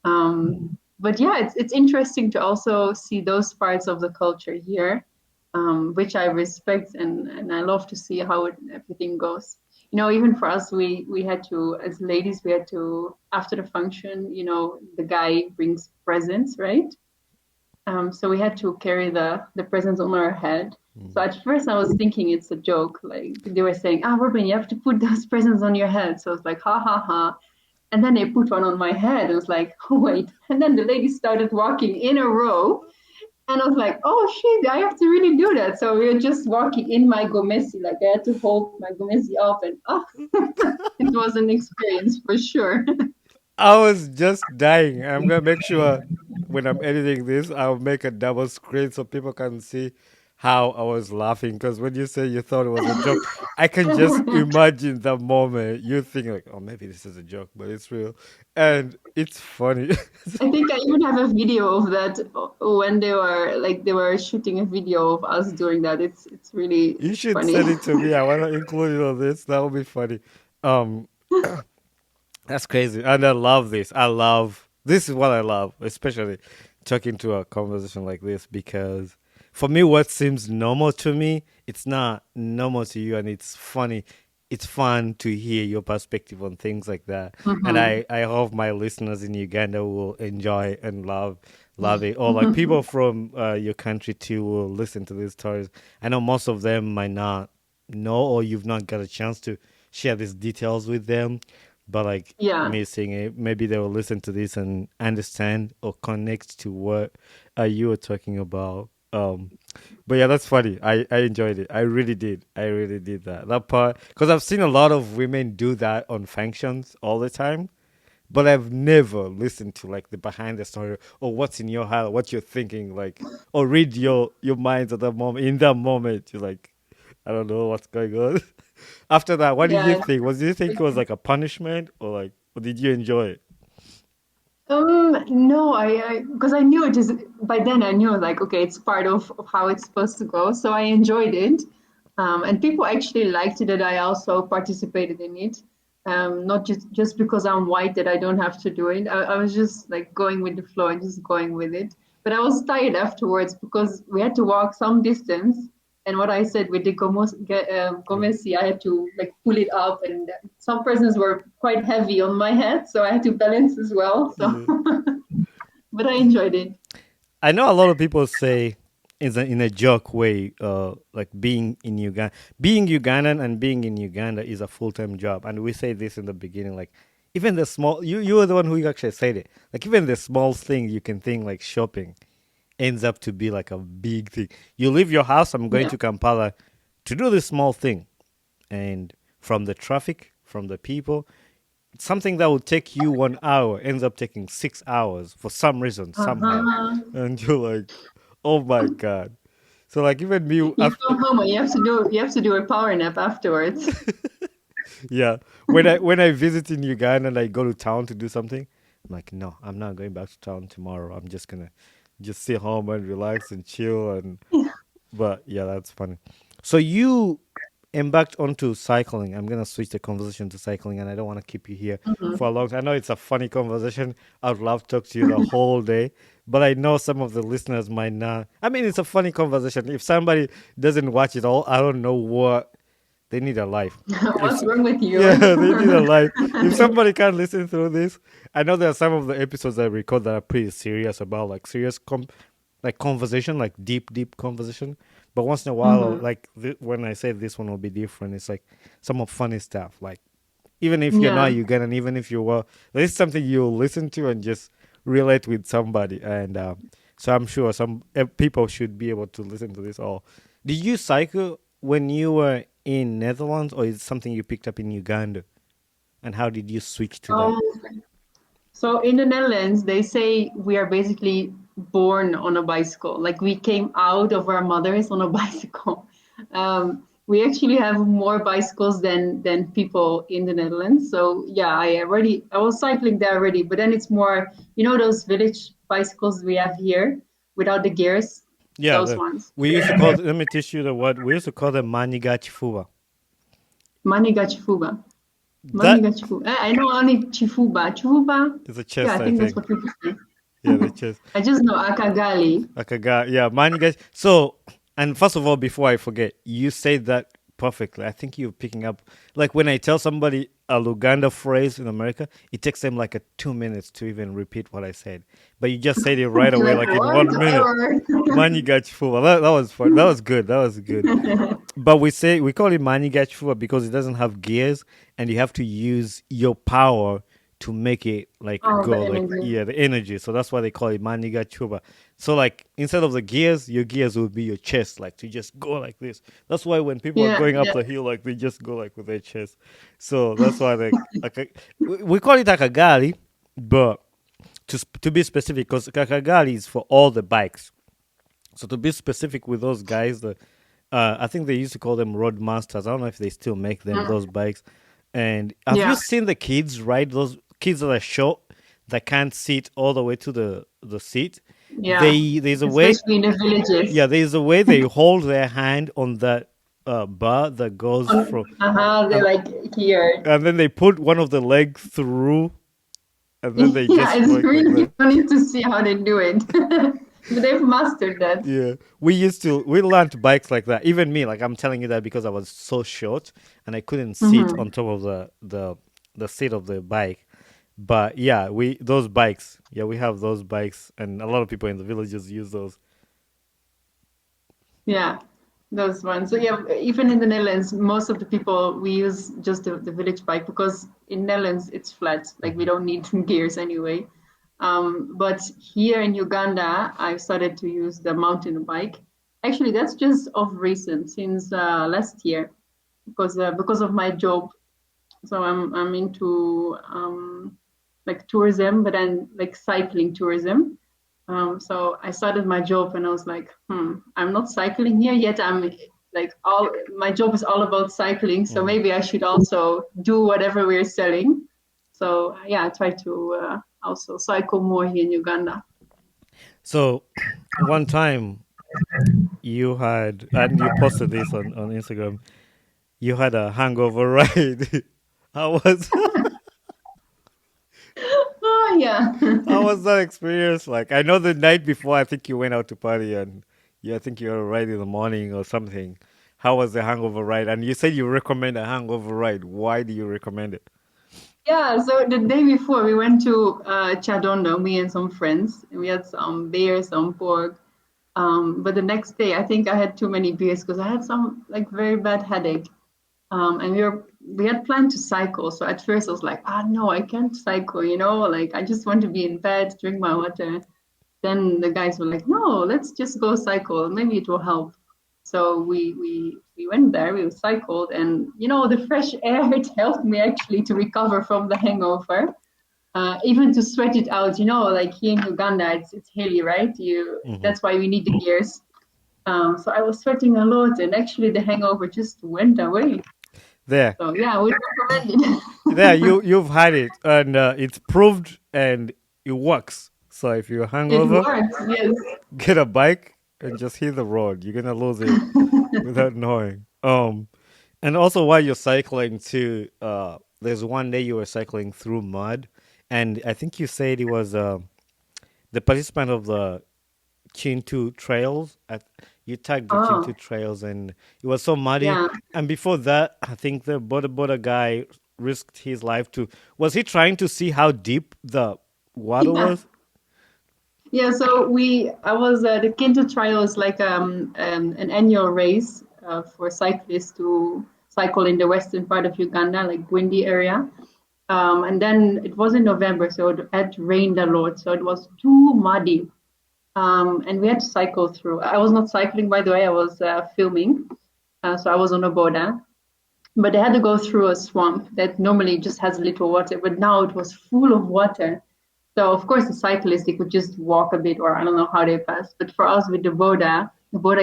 But yeah, it's interesting to also see those parts of the culture here, which I respect and I love to see how everything goes. Even for us, we had to, as ladies, we had to after the function. The guy brings presents, right? So we had to carry the presents on our head. So Mm. at first I was thinking it's a joke. Like they were saying, Robin, you have to put those presents on your head. So it's like, ha ha ha. And then they put one on my head. It was like, oh, wait. And then the ladies started walking in a row. And I was like, oh shit, I have to really do that. So we were just walking in my gomesi. Like I had to hold my gomesi up and it was an experience for sure. I was just dying. I'm gonna make sure when I'm editing this, I'll make a double screen so people can see how I was laughing. Because when you say you thought it was a joke, I can just imagine the moment you think like, "Oh, maybe this is a joke, but it's real," and it's funny. I think I even have a video of that when they were shooting a video of us doing that. It's really You should funny. send it to me. I want to include it on this. That would be funny. Um, That's crazy. And I love this. This is what I love, especially talking to a conversation like this, because for me, what seems normal to me, it's not normal to you, and it's funny. It's fun to hear your perspective on things like that. And Hmm. I hope my listeners in Uganda will enjoy and love it. Or like people from your country too will listen to these stories. I know most of them might not know, or you've not got a chance to share these details with them, but like Yeah, me seeing it, maybe they will listen to this and understand or connect to what you were talking about. But yeah, that's funny. I enjoyed it. I really did. I really did that part, because I've seen a lot of women do that on functions all the time, but I've never listened to like the behind the story or what's in your heart, what you're thinking, like, or read your minds at that moment. In that moment, you're like, I don't know what's going on. After that, what did you yeah. think? Was Do you think it was like a punishment or like? or did you enjoy it? No, because I knew it is by then I knew like okay, it's part of how it's supposed to go. So I enjoyed it. And people actually liked it that I also participated in it. Not just because I'm white that I don't have to do it. I was just like going with the flow and just going with it. But I was tired afterwards because we had to walk some distance. And what I said with the Yeah. gomesi, I had to like pull it up, and some persons were quite heavy on my head, so I had to balance as well. So, Yeah. but I enjoyed it. I know a lot of people say in a joke way, like being Ugandan and being in Uganda is a full time job, and we say this in the beginning, like even the small you were the one who actually said it, like even the small thing you can think like shopping ends up to be like a big thing. You leave your house, I'm going Yeah. to Kampala to do this small thing, and from the traffic, from the people, something that would take you 1 hour ends up taking 6 hours for some reason somehow, Uh-huh. and you're like, oh my god. So like even me You after, come home and you have to do a power nap afterwards. yeah, when I visit in Uganda and I go to town to do something, I'm like, no, I'm not going back to town tomorrow. I'm just gonna just sit home and relax and chill. And but yeah, that's funny. So you embarked onto cycling. I'm gonna switch the conversation to cycling, and I don't want to keep you here for a Mhm. long time. I know it's a funny conversation. I'd love to talk to you the whole day, but I know some of the listeners might not. I mean, it's a funny conversation. If somebody doesn't watch it all, I don't know what they need a life. If What's wrong with you? yeah, they need a life. If somebody can't listen through this, I know there are some of the episodes I record that are pretty serious about like serious like conversation, like deep conversation. But once in a while, Hmm. like when I say this one will be different, it's like some of funny stuff. Like even if you're not Yeah. Ugandan, even if you were, there's something you'll listen to and just relate with somebody. And so I'm sure some people should be able to listen to this all. Did you cycle when you were in Netherlands, or is it something you picked up in Uganda? And how did you switch to that? Um, so in the Netherlands, they say we are basically born on a bicycle. Like we came out of our mothers on a bicycle. We actually have more bicycles than people in the Netherlands. So yeah, I was cycling there already, but then it's more, you know, those village bicycles we have here without the gears, Yeah, those ones. we used to call. Let me teach you the word. We used to call them manigachifuba. Maniga chifuba. That Maniga chifuba. I know only chifuba. Chifuba. is a Yeah, chest, I I think that's think. what people say. Yeah, the chest. I just know Akagali. Akaga. Yeah, manigachi. So, and first of all, before I forget, you said that perfectly. I think you're picking up. Like when I tell somebody a Luganda phrase in America, it takes them like a 2 minutes to even repeat what I said. But you just said it right away, Like like in what? 1 minute. Or Manigachifuba. That was fun. That was good. That was good. But we call it manigachifuba because it doesn't have gears, and you have to use your power to make it like oh, the go, like energy. yeah, the energy. So that's why they call it manigachuba. So like instead of the gears, your gears would be your chest, like to just go like this. That's why when people are Yeah, going up yeah. the hill, like they just go like with their chest. So that's why they we call it akagali, but to be specific, because akagali is for all the bikes. So to be specific with those guys, I think they used to call them road masters. I don't know if they still make them Mm, those bikes. And have you yeah, seen the kids ride those kids that are short that can't sit all the way to the seat? yeah. There's a way, Especially in the villages. yeah, there's a way they hold their hand on that bar that goes On, from, they're and, like here. and then they put one of the legs through, and then they Yeah, just it's work like really that. funny to see how they do it. But they've mastered that. Yeah, we learned bikes like that. Even me, like I'm telling you that because I was so short and I couldn't sit Hmm. on top of the seat of the bike. But yeah, we those bikes. Yeah, we have those bikes, and a lot of people in the villages use those. Yeah, those ones. So yeah, even in the Netherlands, most of the people we use just the village bike because in Netherlands it's flat. Like we Hmm. don't need gears anyway. But here in Uganda, I started to use the mountain bike. Actually, that's just of recent, since last year, because of my job. So I'm into like tourism, but then like cycling tourism. So I started my job and I was like, I'm not cycling here yet. I'm like all my job is all about cycling. So Hmm. maybe I should also do whatever we're selling. So yeah, I try to also cycle more here in Uganda. So one time you had, and you posted this on Instagram, you had a hangover ride. How was Oh yeah. how was that experience like? I know the night before, I think you went out to party, and I think you were right in the morning or something. How was the hangover ride? And you said you recommend a hangover ride. Why do you recommend it? Yeah, so the day before we went to Chadondo, me and some friends, and we had some beer, some pork. But the next day, I think I had too many beers because I had some like very bad headache. And we had planned to cycle. So at first I was like, ah no, I can't cycle, like I just want to be in bed, drink my water. Then the guys were like, no, let's just go cycle. Maybe it will help. So we went there, we cycled, and the fresh air it helped me actually to recover from the hangover. Even to sweat it out, like here in Uganda, it's hilly, right? You Hmm. That's why we need the gears. So I was sweating a lot, and actually the hangover just went away. There, So yeah, I would recommend there, it. you've had it, and it's proved, and it works. So if you're It hungover, works, yes. get a bike and just hit the road. You're gonna lose it without knowing. And also while you're cycling too, there's one day you were cycling through mud, and I think you said it was the participant of the Chintu trails. You tagged the Oh, Chintu trails, and it was so muddy. yeah. And before that, I think the border guy risked his life to. Was he trying to see how deep the water Yeah. was? Yeah, so I was the Kinto Trial is like an annual race for cyclists to cycle in the western part of Uganda, like Gwindi area. And then it was in November, so it had rained a lot, so it was too muddy. And we had to cycle through. I was not cycling, by the way, I was filming. So I was on a boda, but they had to go through a swamp that normally just has little water, but now it was full of water. So of course the cyclists they could just walk a bit, or I don't know how they passed. But for us with the Boda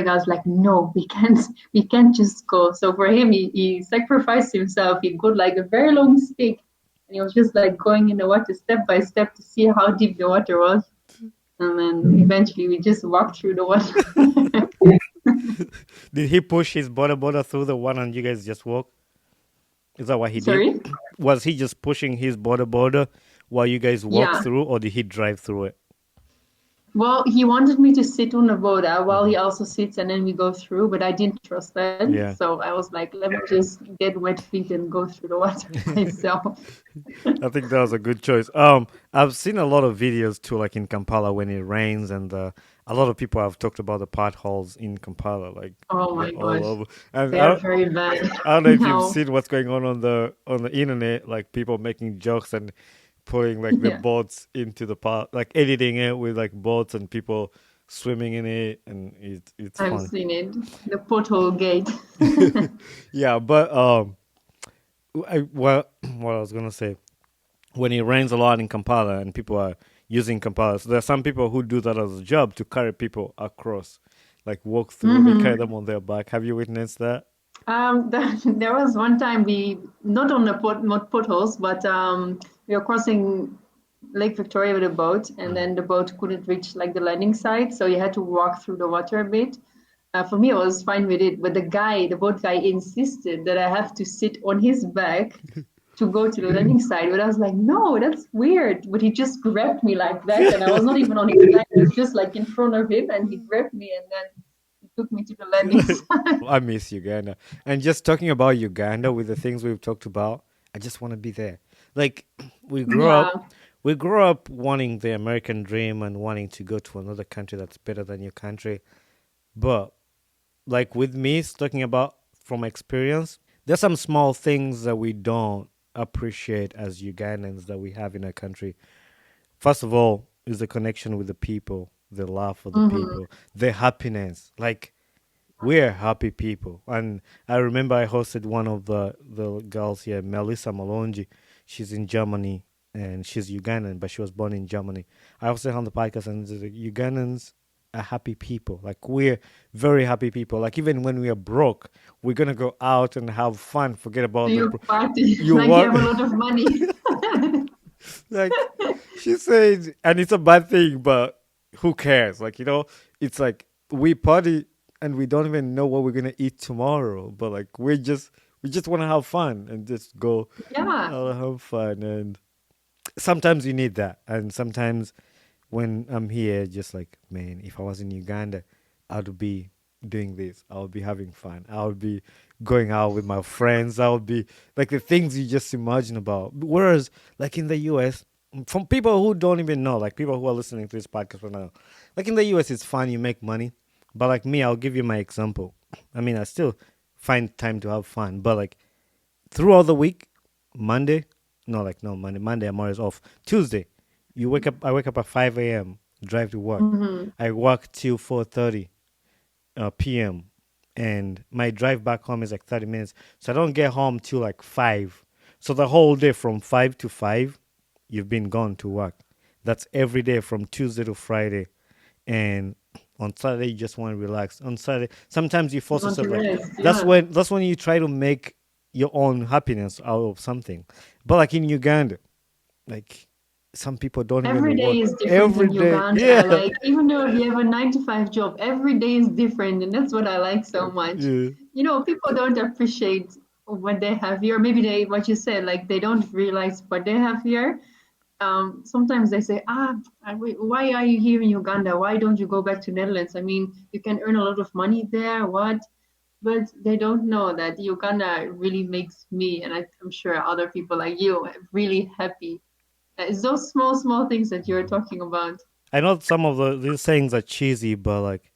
guy was like, no, we can't just go. So for him, he sacrificed himself. He got like a very long stick, and he was just like going in the water step by step to see how deep the water was. And then eventually we just walked through the water. Did he push his border through the one, and you guys just walk? Is that what he did? Sorry? Was he just pushing his border while you guys walk Yeah. through, or did he drive through it? Well, he wanted me to sit on the boda while Hmm. he also sits and then we go through, but I didn't trust that. Yeah. So I was like, let me just get wet feet and go through the water myself. I think that was a good choice. I've seen a lot of videos too, like in Kampala when it rains, and a lot of people have talked about the potholes in Kampala, like Oh they're my all gosh, over. And they are very bad I don't know if you've now. seen what's going on the internet, like people making jokes and putting like the Yeah, boats into the pot, like editing it with like boats and people swimming in it, and it's I've fun. seen it. The pothole gate. Yeah, but well, what I was gonna say, when it rains a lot in Kampala and people are using Kampala, so there are some people who do that as a job to carry people across, like walk through. They carry Hmm. them on their back. Have you witnessed that? There was one time we not on the not potholes, but we were crossing Lake Victoria with a boat, and Hmm. then the boat couldn't reach like the landing site, so you had to walk through the water a bit. For me, I was fine with it, but the boat guy, insisted that I have to sit on his back to go to the landing site. But I was like, no, that's weird. But he just grabbed me like that, and I was not even on his back. I was just like in front of him, and he grabbed me, and then he took me to the landing site. I miss Uganda. And just talking about Uganda with the things we've talked about, I just want to be there. Like we grew Yeah. up we grew up wanting the American dream and wanting to go to another country that's better than your country. But like with me talking about from experience, there's some small things that we don't appreciate as Ugandans that we have in our country. First of all, is the connection with the people, the love for the Hmm. people, the happiness. Like we're happy people. And I remember I hosted one of the girls here, Melissa Malonji. She's in Germany and she's Ugandan, but she was born in Germany. I hosted her on the podcast, and the Ugandans are happy people. Like we're very happy people. Like even when we are broke, we're gonna go out and have fun. Forget So about the you party you like you what have a lot of money. Like she said, and it's a bad thing, but who cares? Like, it's like we party and we don't even know what we're gonna eat tomorrow, but like we just want to have fun and just go Yeah. out and have fun. And sometimes you need that, and sometimes when I'm here, just like, man, if I was in Uganda, I'd be doing this. I would be having fun. I would be going out with my friends. I would be like the things you just imagine about. Whereas, like in the US, from people who don't even know, like people who are listening to this podcast right now, like in the US, it's fun. You make money. But like me, I'll give you my example. I mean, I still find time to have fun. But like throughout the week, Monday, no, like no Monday. Monday I'm always off. Tuesday, you wake up. I wake up at 5 a.m. Drive to work. Hmm. I work till 4:30 p.m. and my drive back home is like 30 minutes. So I don't get home till like 5. So the whole day from 5 to 5, you've been gone to work. That's every day from Tuesday to Friday. And on Saturday you just want to relax. On Saturday, sometimes you You force want to yourself like rest? that's Yeah. when that's when you try to make your own happiness out of something. But like in Uganda, like some people don't Every even day work is different every in day. Uganda. Yeah. Like, even though you have a 9 to 5 job, every day is different. And that's what I like so much. Yeah. People don't appreciate what they have here. Maybe what you said, like, they don't realize what they have here. Sometimes they say, why are you here in Uganda? Why don't you go back to Netherlands? I mean, you can earn a lot of money there. What? But they don't know that Uganda really makes me, and I'm sure other people like you, really happy. It's those small, small things that you're talking about. I know some of these sayings are cheesy, but like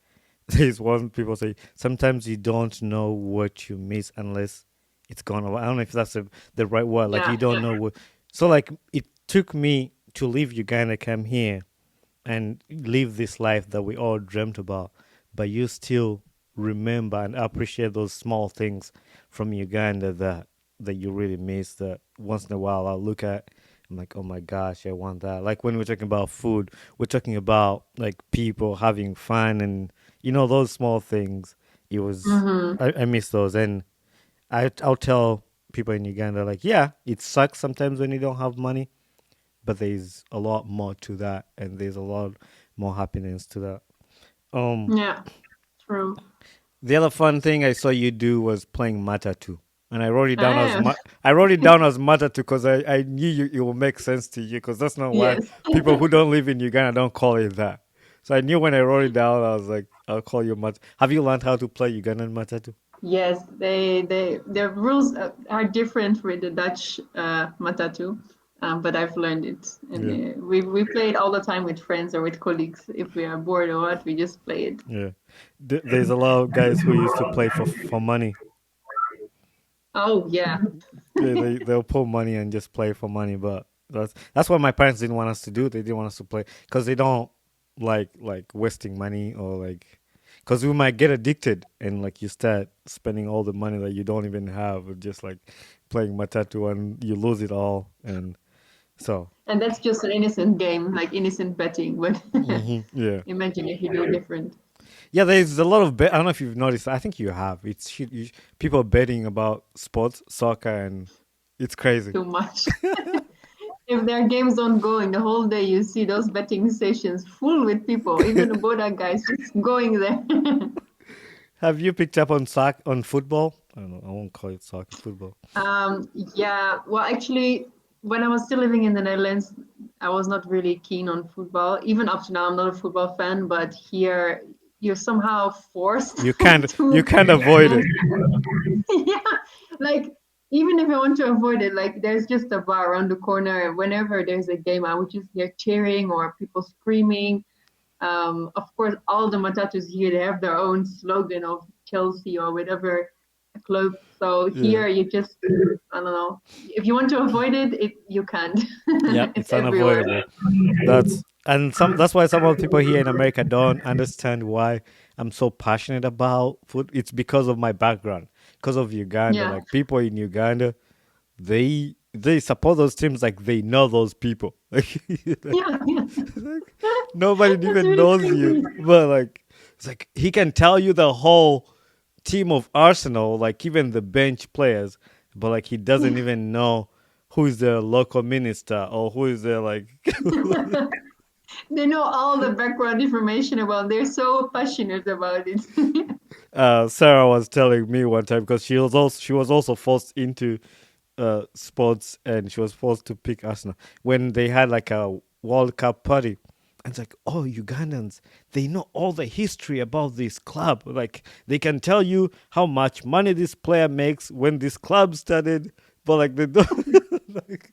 there's one people say sometimes you don't know what you miss unless it's gone away. I don't know if that's the right word. Like Yeah, you don't know what. So like it took me to leave Uganda, come here, and live this life that we all dreamt about, but you still remember and appreciate those small things from Uganda that you really miss. That once in a while I'll look at. I'm like, oh my gosh, I want that. Like when we're talking about food, we're talking about like people having fun and those small things. It was yeah. I miss those, and I'll tell people in Uganda like, yeah, it sucks sometimes when you don't have money, but there's a lot more to that, and there's a lot more happiness to that. Um, Yeah, true. the other fun thing I saw you do was playing Matatu, and I wrote it down as Ah, I wrote it down as Matatu because I knew it will make sense to you because that's not why yes, people who don't live in Uganda don't call it that. So I knew when I wrote it down, I was like, I'll call you Mat. Have you learned how to play Ugandan Matatu? yes. The rules are different with the Dutch matatu, but I've learned it, and Yeah, we play it all the time with friends or with colleagues. If we are bored or what, we just play it. yeah. There's a lot of guys who used to play for money. Oh yeah, They'll pull money and just play for money, but that's what my parents didn't want us to do. They didn't want us to play because they don't like wasting money or like because we might get addicted and like you start spending all the money that you don't even have with just like playing matatu and you lose it all and so and that's just an innocent game, like innocent betting. But yeah. imagine if you do different. Yeah, there's a lot of bet. I don't know if you've noticed. I think you have. People betting about sports, soccer, and it's crazy. Too much. If there are games ongoing the whole day, you see those betting stations full with people, even the Boda guys just going there. Have you picked up on football? I don't know. I won't call it soccer, football. Yeah, well, actually, when I was still living in the Netherlands, I was not really keen on football. Even up to now, I'm not a football fan, but here you're somehow forced You can't to. you can't avoid it. Yeah, like even if I want to avoid it, like there's just a bar around the corner, and whenever there's a game, I would just hear cheering or people screaming. Of course, all the matatus here they have their own slogan of Chelsea or whatever club. So Yeah, here you just, I don't know, if you want to avoid it, you can't. yeah, It's it's everywhere. unavoidable. That's why some of the people here in America don't understand why I'm so passionate about food. It's because of my background, because of Uganda. Yeah, Like people in Uganda, they support those teams like they know those people. yeah, yeah. Like, nobody That's even really knows crazy. you, but like it's like he can tell you the whole team of Arsenal, like even the bench players, but like he doesn't even know who is the local minister or who is the like. They know all the background information about. They're so passionate about it. Sarah was telling me one time because she was also forced into sports and she was forced to pick Arsenal when they had like a World Cup party. And it's like, oh, Ugandans, they know all the history about this club. Like, they can tell you how much money this player makes when this club started, but like, they don't, like,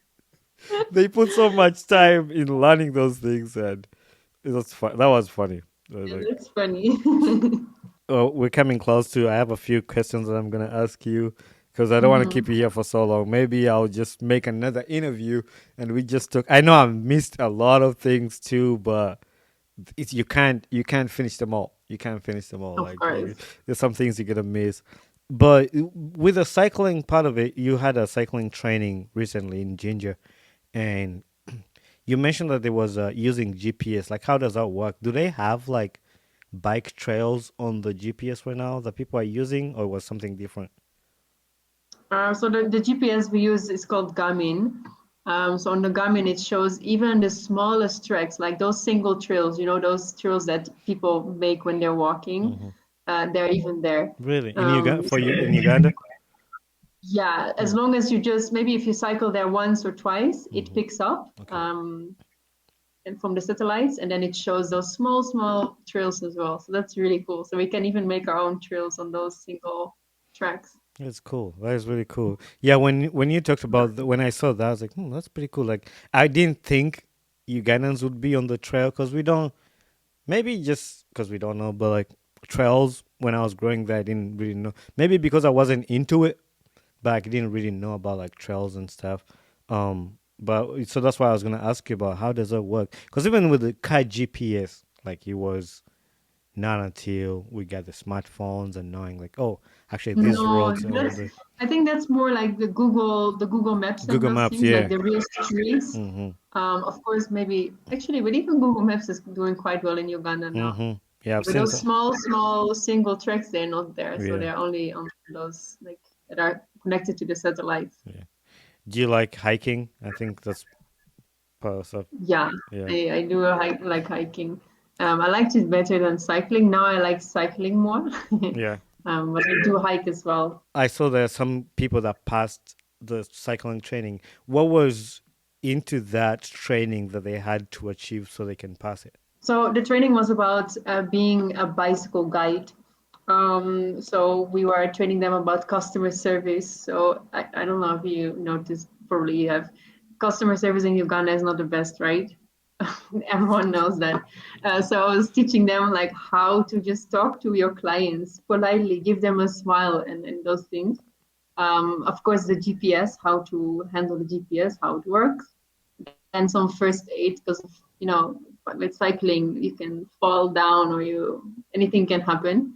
they put so much time in learning those things, and it was fun. That was funny. Yeah, Like, that's funny. we're coming close to. I have a few questions that I'm gonna ask you because I don't want to keep Mhm. you here for so long. Maybe I'll just make another interview and we just took. I know I missed a lot of things too, but it's you can't finish them all. You can't finish them all. Of Like course. there's some things you're gonna miss. But with the cycling part of it, you had a cycling training recently in Ginger, and you mentioned that there was using GPS. Like, how does that work? Do they have like bike trails on the GPS right now that people are using, or was something different? So the GPS we use is called Garmin. So on the Garmin, it shows even the smallest tracks, like those single trails, those trails that people make when they're walking, Hmm. they're even there. Really, in Uganda, Um, for so you in Uganda? yeah, as Hmm. long as you just, maybe if you cycle there once or twice, it Hmm. picks up Okay, and from the satellites, and then it shows those small, small trails as well. So that's really cool. So we can even make our own trails on those single tracks. that's cool. That is really cool. Yeah, when you talked about when I saw that, I was like, that's pretty cool. Like, I didn't think Ugandans would be on the trail because we don't. Maybe just because we don't know, but like trails when I was growing there, I didn't really know. Maybe because I wasn't into it, but I didn't really know about like trails and stuff. But so that's why I was gonna ask you about how does that work? Because even with the car GPS, like it was not until we got the smartphones and knowing like, oh, actually these No, roads are that's the I think that's more like the Google Maps and Google those Maps. things, like Yeah. the real streets. Mm-hmm. Of course, maybe actually, but even Google Maps is doing quite well in Uganda now. Mm-hmm. Yeah, I've But seen those some. small, small single tracks, they're not there, so Yeah. they're only on those like that are connected to the satellites. Yeah. Do you like hiking? I think that's part of stuff. Yeah, Yeah. I do like hiking. I liked it better than cycling. Now I like cycling more, Yeah. but I do hike as well. I saw there are some people that passed the cycling training. What was into that training that they had to achieve so they can pass it? So the training was about being a bicycle guide. So we were training them about customer service. So I don't know if you noticed, probably you have customer service in Uganda is not the best, right? Everyone knows that. So I was teaching them like how to just talk to your clients politely, give them a smile and those things. Of course, the GPS, how to handle the GPS, how it works, and some first aid because with cycling you can fall down or anything can happen.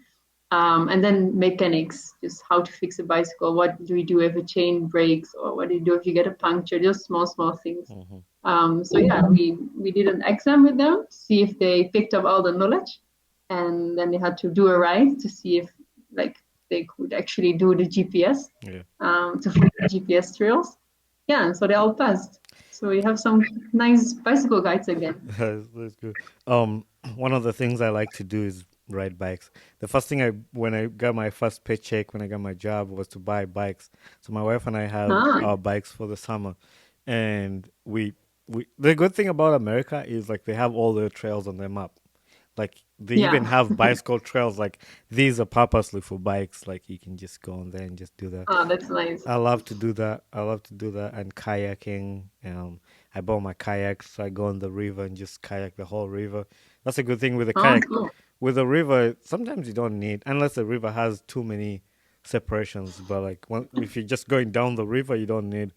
And then mechanics, just how to fix a bicycle, what do we do if a chain breaks, or what do you do if you get a puncture, just small small things. Hmm. So yeah, we did an exam with them to see if they picked up all the knowledge, and then they had to do a ride to see if like they could actually do the GPS, Yeah. to follow the GPS trails. Yeah, and so they all passed. So we have some nice bicycle guides again. That's good. One of the things I like to do is ride bikes. The first thing when I got my first paycheck, when I got my job, was to buy bikes. So my wife and I have Ah, our bikes for the summer, and we. The good thing about America is like they have all the trails on their map. Like they yeah. even have bicycle trails. Like these are purposely for bikes. Like you can just go on there and just do that. Ah, that's nice. I love to do that. I love to do that and kayaking. I bought my kayak, so I go on the river and just kayak the whole river. That's a good thing with a Oh, kayak. cool. With a river, sometimes you don't need, unless the river has too many separations. But like if you're just going down the river, you don't need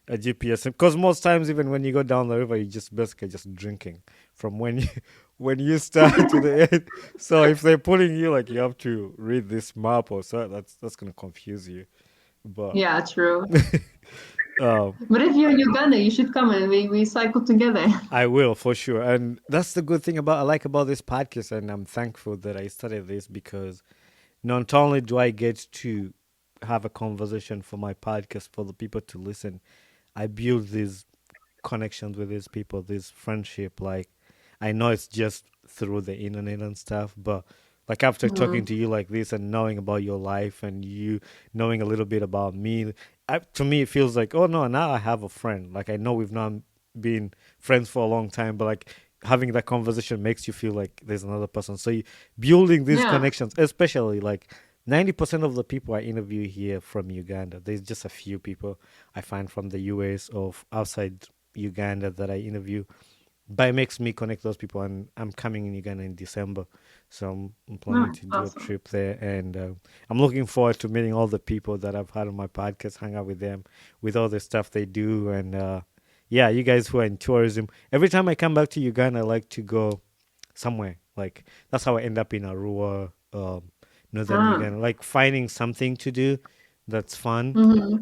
a GPS because most times, even when you go down the river, you just basically just drinking from when you when you start to the end. So if they're pulling you, like you have to read this map or so, that's gonna confuse you. But Yeah, true. uh, But if you're in Uganda, you should come and we cycle together. I will for sure, and that's the good thing about I like about this podcast, and I'm thankful that I started this because not only do I get to have a conversation for my podcast for the people to listen, I build these connections with these people, this friendship. Like, I know it's just through the internet and stuff, but like after talking Mm. to you like this and knowing about your life and you knowing a little bit about me, to me it feels like, oh no, now I have a friend. Like I know we've not been friends for a long time, but like having that conversation makes you feel like there's another person. So you, building these Yeah. connections, especially like 90% of the people I interview here from Uganda, there's just a few people I find from the US or outside Uganda that I interview. But it makes me connect those people, and I'm coming in Uganda in December, so I'm planning Mm, to do a awesome. trip there, and I'm looking forward to meeting all the people that I've had on my podcast, hang out with them, with all the stuff they do, and yeah, you guys who are in tourism. Every time I come back to Uganda, I like to go somewhere. Like that's how I end up in Arua, northern Ah. Uganda, like finding something to do that's fun. Hmm.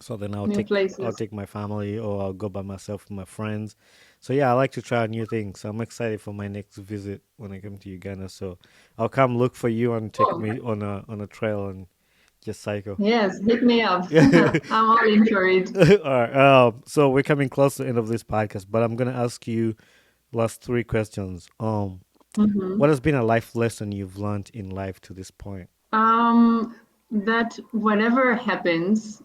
So then New I'll places. take my family or I'll go by myself with my friends. So yeah, I like to try new things. So I'm excited for my next visit when I come to Uganda. So I'll come look for you and take Oh, me on a trail and just cycle. yes, hit me up. Yeah. I'm all into it. All right. So we're coming close to the end of this podcast, but I'm gonna ask you last three questions. What Hmm. has been a life lesson you've learned in life to this point? That whatever happens,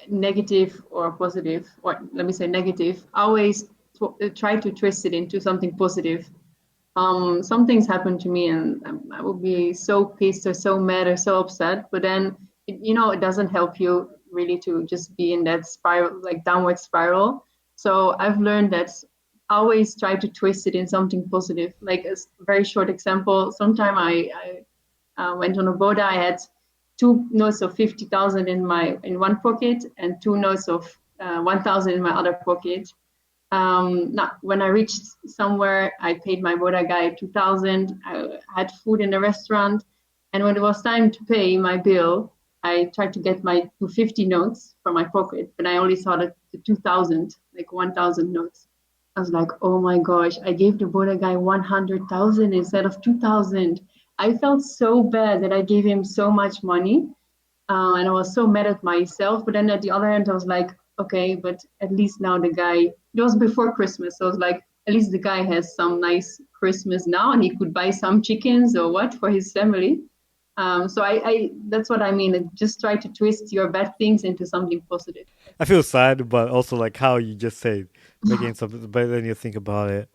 negative or positive, or let me say negative, always try to twist it into something positive. Some things happen to me, and I will be so pissed or so mad or so upset. But then, it doesn't help you really to just be in that spiral, like downward spiral. So I've learned that always try to twist it in something positive. Like a very short example, sometime I went on a boat. I had two notes of 50,000 in one pocket and two notes of 1,000 in my other pocket. Now, when I reached somewhere, I paid my Boda guy 2,000. I had food in the restaurant, and when it was time to pay my bill, I tried to get my 250 notes from my pocket, but I only saw the 2,000, like 1,000 notes. I was like, oh my gosh, I gave the Boda guy 100,000 instead of 2,000. I felt so bad that I gave him so much money, and I was so mad at myself. But then at the other end, I was like, okay, but at least now the guy, it was before Christmas. So I was like, at least the guy has some nice Christmas now and he could buy some chickens or what for his family. So that's what I mean. Just try to twist your bad things into something positive. I I think. feel sad, but also like how you just said, making something. But then you think about it,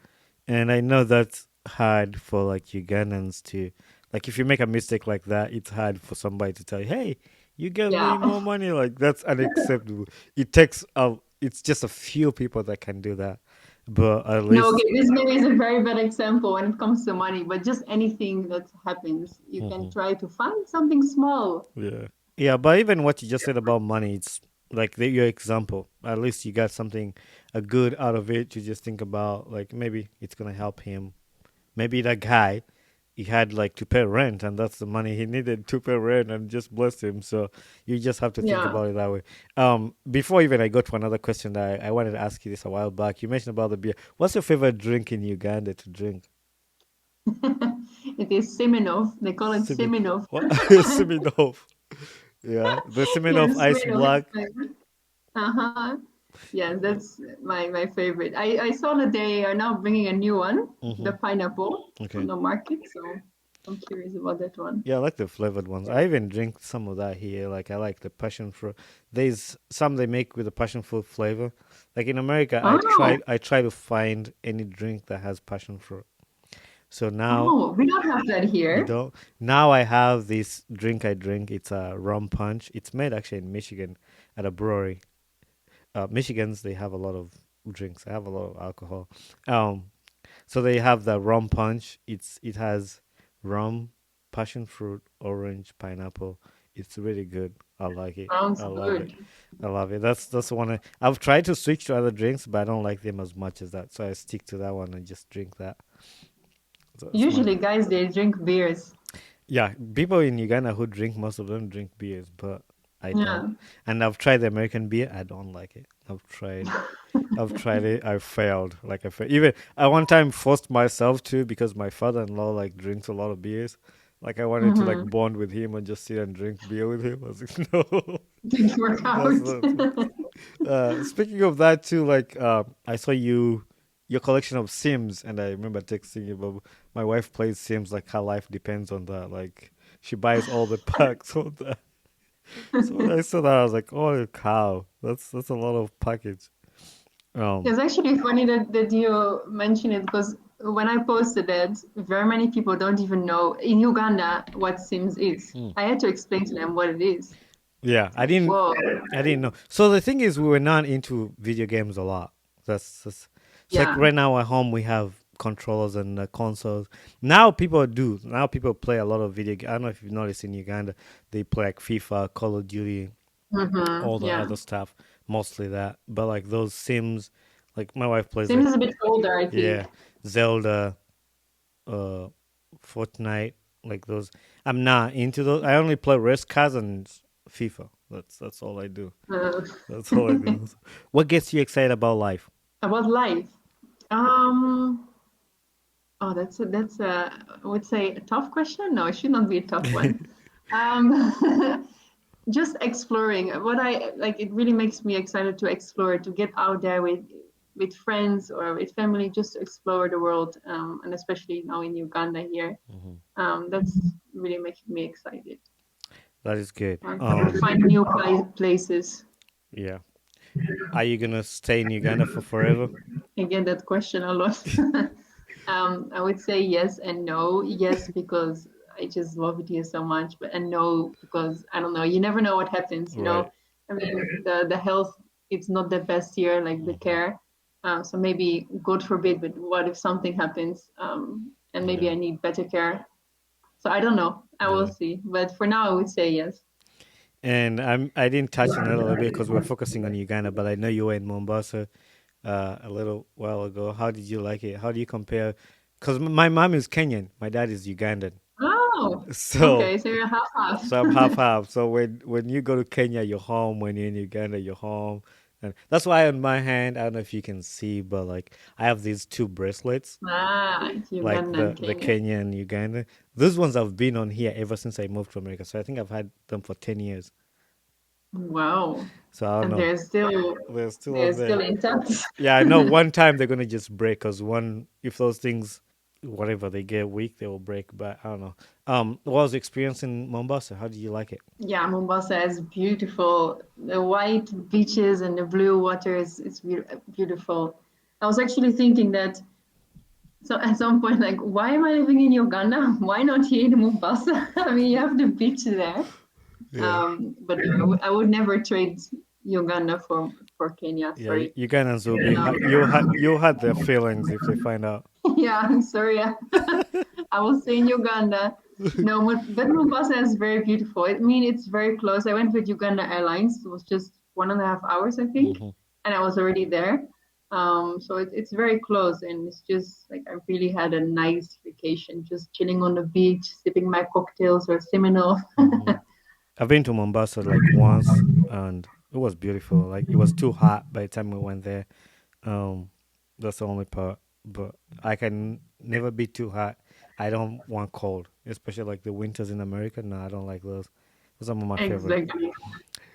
and I know that's hard for like Ugandans to, like, if you make a mistake like that, it's hard for somebody to tell you, "Hey, you gave me Yeah. more money." Like that's unacceptable. It takes it's just a few people that can do that, but at No, okay, least. this maybe is a very bad example when it comes to money, but just anything that happens, you can Mhm. try to find something small. Yeah. Yeah, but even what you just said about money, it's like your example. At least you got something a good out of it. You just think about like maybe it's gonna help him. Maybe that guy he had like to pay rent, and that's the money he needed to pay rent, and just bless him. So you just have to think Yeah. about it that way. Before even I go to another question that I wanted to ask you this a while back. You mentioned about the beer. What's your favorite drink in Uganda to drink? It is Semenov. They call it Simi, Semenov. what? Siminov. Yeah, the Siminov Yes, Ice Semenov is Black. my uh-huh. Yeah, that's my favorite. I saw that they are now bringing a new one, Mm-hmm. the pineapple on Okay. the market. So I'm curious about that one. Yeah, I like the flavored ones. Yeah. I even drink some of that here. Like I like the passion fruit. There's some they make with the passion fruit flavor. Like in America, Oh, I try to find any drink that has passion fruit. So now oh, we don't have that you here. don't. Now I have this drink I drink. It's a rum punch. It's made actually in Michigan at a brewery. Michigans they have a lot of drinks. They have a lot of alcohol. Um, So they have the rum punch. It has rum, passion fruit, orange, pineapple. It's really good. I like it. Sounds I love it. good. I love it. That's the one I've tried to switch to other drinks, but I don't like them as much as that. So I stick to that one and just drink that. So it's my Usually, guys, they drink beers. yeah. People in Uganda who drink, most of them drink beers, but I don't. Yeah. And I've tried the American beer. I don't like it. I've tried it. I failed. Like I failed. Even I one time forced myself to because my father-in-law like drinks a lot of beers. Like I wanted to like Hmm. bond with him and just sit and drink beer with him. I was like, no, Didn't work that's out. not. Speaking of that too, like I saw your collection of Sims, and I remember texting you. But my wife plays Sims. Like her life depends on that. Like she buys all the packs. All that. So when I saw that, I was like, "Oh cow, that's a lot of package." Um, It's actually funny that you mention it because when I posted it, very many people don't even know in Uganda what Sims is. mm. I had to explain to them what it is. Yeah, It's like, whoa. I didn't know. So the thing is, we were not into video games a lot. That's it's like Yeah. right now at home we have controllers and consoles. Now people do. Now people play a lot of video. I don't know if you've noticed in Uganda, they play like FIFA, Call of Duty, all the Yeah. other stuff. Mostly that, but like those Sims, like my wife plays Sims like is a bit older, I yeah, think. Zelda, uh, Fortnite, like those. I'm not into those. I only play Race Cars and FIFA. That's all I do. Uh, That's all I do. What gets you excited about life? about life. Um, oh, I would say a tough question. No, it should not be a tough one. Um, just exploring. What I like, it really makes me excited to explore, to get out there with friends or with family, just to explore the world, and especially now in Uganda here. Mhm. That's really making me excited. That is good. To find new places. Yeah. Are you gonna stay in Uganda for forever? I get that question a lot. I would say yes and no. Yes, because I just love it here so much, but and no, because I don't know. You never know what happens. Right. I mean, the health it's not the best here, like the Hmm. care. So maybe God forbid, but what if something happens? And maybe Yeah. I need better care. So I don't know. I will Yeah. see. But for now, I would say yes. And I didn't touch on it a little bit because we're focusing on Uganda, but I know you were in Mombasa a little while ago. How did you like it? How do you compare? Because my mom is Kenyan, my dad is Ugandan. Oh, So okay. So you're half half. So I'm half half. So when you go to Kenya, you're home. When you're in Uganda, you're home. And that's why on my hand, I don't know if you can see, but like I have these two bracelets, It's like Ugandan, the Kenya. Kenya and Uganda. Those ones have been on here ever since I moved to America. So I think I've had them for 10 years. Wow. So I don't And know. They're still they're on there. still intact. Yeah, I know one time they're gonna just break because one if those things whatever they get weak, they will break. But I don't know. What was the experience in Mombasa? How did you like it? Yeah, Mombasa is beautiful. The white beaches and the blue waters, it's beautiful. I was actually thinking that so at some point, like, why am I living in Uganda? Why not here in Mombasa? I mean, you have the beach there. Yeah. But I would never trade Uganda for Kenya. Yeah, Sorry. Ugandans will be Um, you'll hurt their feelings if they find out. yeah, I'm sorry. I will stay in Uganda. No, but Mombasa is very beautiful. I mean, it's very close. I went with Uganda Airlines. It was just 1.5 hours, I think, Hmm. and I was already there. So it's very close, and it's just like I really had a nice vacation, just chilling on the beach, sipping my cocktails or Seminole. Hmm. I've been to Mombasa like once, and it was beautiful. Like it was too hot by the time we went there. Um, that's the only part. But I can never be too hot. I don't want cold, especially like the winters in America. No, I don't like those. Those are some of my favorite. Exactly.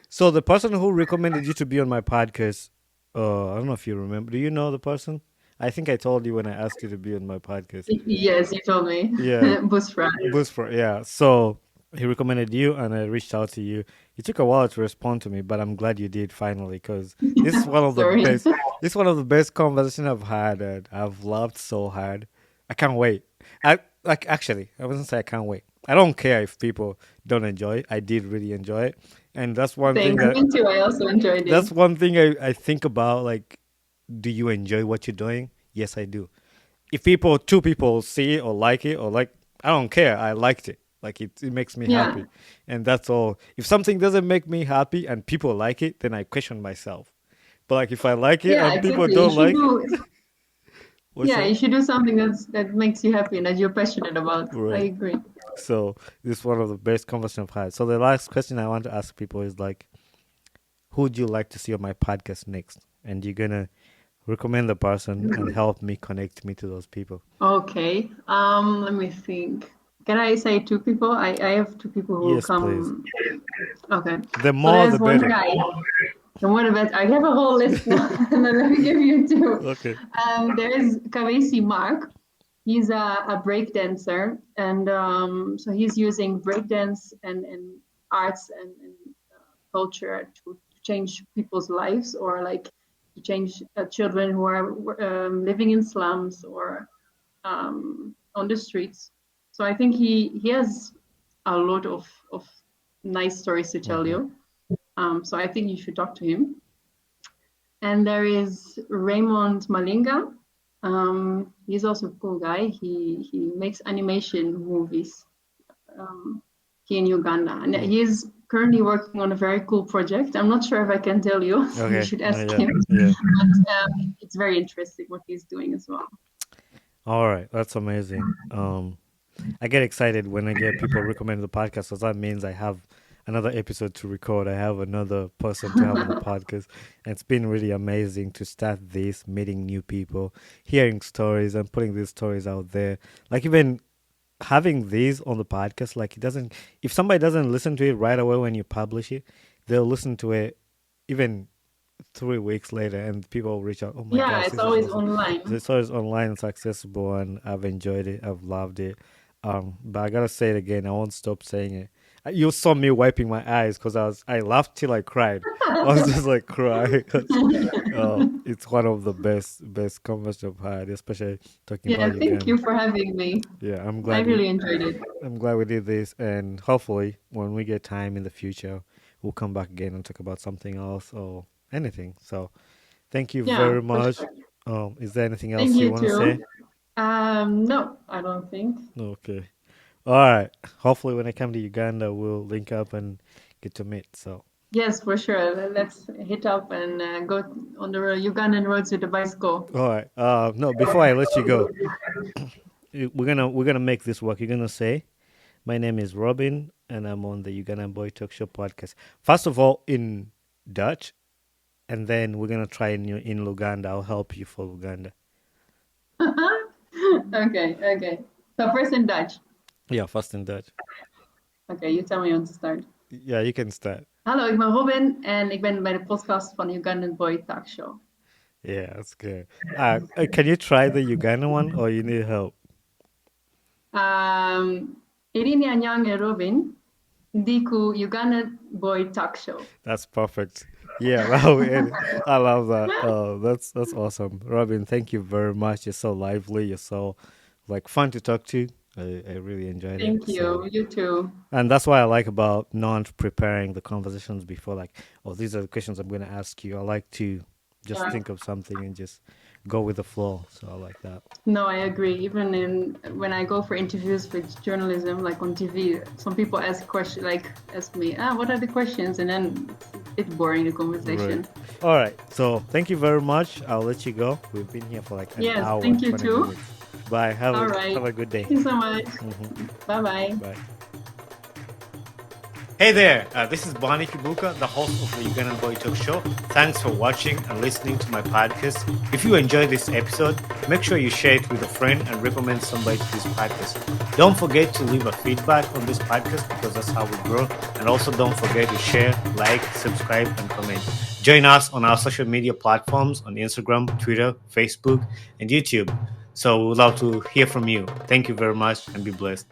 So the person who recommended you to be on my podcast, I don't know if you remember. Do you know the person? I think I told you when I asked you to be on my podcast. Yes, you told me. Yeah, Busra. Boost for yeah. So he recommended you, and I reached out to you. It took a while to respond to me, but I'm glad you did finally because this is one of the Sorry. best. This is one of the best conversations I've had, and I've loved so hard. I can't wait. I like actually. I wasn't say I can't wait. I don't care if people don't enjoy it. I did really enjoy it, and Thanks. Me too. I also enjoyed it. that's one thing I think about. Like, do you enjoy what you're doing? Yes, I do. If two people see it or like it or like, I don't care. I liked it. Like it makes me Yeah. happy, and that's all. If something doesn't make me happy and people like it, then I question myself. But like if I like it Yeah, and people exactly. You don't should like it, do what's yeah, that? you should do something that makes you happy and that you're passionate about. I Right. agree. So this is one of the best conversations I've had. So the last question I want to ask people is like, who would you like to see on my podcast next? And you're gonna recommend the person and help me connect me to those people. Okay. Let me think. Can I say two people? I have two people who Yes, please. come. Okay. The So more, there's the one better. guy. And what about, I have a whole list now, and then let me give you two. Okay. There's Kavesi Mark. He's a break dancer, and so he's using breakdance and arts and culture to change people's lives, or like to change children who are living in slums or on the streets. So I think he has a lot of nice stories to tell Mm-hmm. you. So I think you should talk to him. And there is Raymond Malinga. He's also a cool guy. He makes animation movies here in Uganda, and Mm. he's currently working on a very cool project. I'm not sure if I can tell you, so you Okay. should ask Yeah. him. Yeah. But it's very interesting what he's doing as well. All right. That's amazing. I get excited when I get people recommend the podcast, because that means I have another episode to record. I have another person to have on the podcast. And it's been really amazing to start this, meeting new people, hearing stories, and putting these stories out there. Like, even having these on the podcast, like, it doesn't, if somebody doesn't listen to it right away when you publish it, they'll listen to it even 3 weeks later, and people will reach out. Oh my Yeah, gosh, it's this is always awesome. online. This is online, it's accessible, and I've enjoyed it. I've loved it. But I gotta say it again. I won't stop saying it. You saw me wiping my eyes because I laughed till I cried. I was just like crying. 'Cause, it's one of the best conversations I've had, especially talking Yeah, about thank Uganda. you for having me. Yeah, I really enjoyed it. I'm glad we did this, and hopefully, when we get time in the future, we'll come back again and talk about something else or anything. So, thank you Yeah, very for much. sure. Is there anything Thank else you you want to say? too. No, I don't think. Okay. All right. Hopefully, when I come to Uganda, we'll link up and get to meet. So, Yes, for sure. Let's hit up and go on the Ugandan roads with the bicycle. all right. No, before I let you go, we're gonna make this work. You're gonna say, "My name is Robin, and I'm on the Ugandan Boy Talk Show podcast." First of all, in Dutch, and then we're gonna try in Luganda. I'll help you for Luganda. Okay, okay. So first in Dutch. Yeah, first in Dutch. Okay, you tell me when to start. Yeah, you can start. Hallo, ik ben Robin en ik ben bij de podcast van Ugandan Boy Talk Show. Yeah, that's good. Can you try the Uganda one, or you need help? Irini Anyang e Robin, Diku Ugandan Boy Talk Show. That's perfect. Yeah, I love that. That's awesome, Robin. Thank you very much. You're so lively. You're so like fun to talk to. I really enjoyed it. Thank you. You too. And that's what I like about not preparing the conversations before. Like, oh, these are the questions I'm going to ask you. I like to just Yeah. think of something and just go with the flow. So I like that. No, I agree. Even when I go for interviews with journalism, like on TV, some people ask questions, like ask me, what are the questions? And then it's boring the Right. conversation. All right. So thank you very much. I'll let you go. We've been here for like an Yes, hour thank and you 20 too. minutes. Bye. All right. Have a good day. Thank you so much. Mhm. Bye bye. Bye. Hey there, this is Bonnie Kibuka, the host of the Ugandan Boy Talk Show. Thanks for watching and listening to my podcast. If you enjoyed this episode, make sure you share it with a friend and recommend somebody to this podcast. Don't forget to leave a feedback on this podcast, because that's how we grow. And also don't forget to share, like, subscribe, and comment. Join us on our social media platforms on Instagram, Twitter, Facebook, and YouTube. So we would love to hear from you. Thank you very much, and be blessed.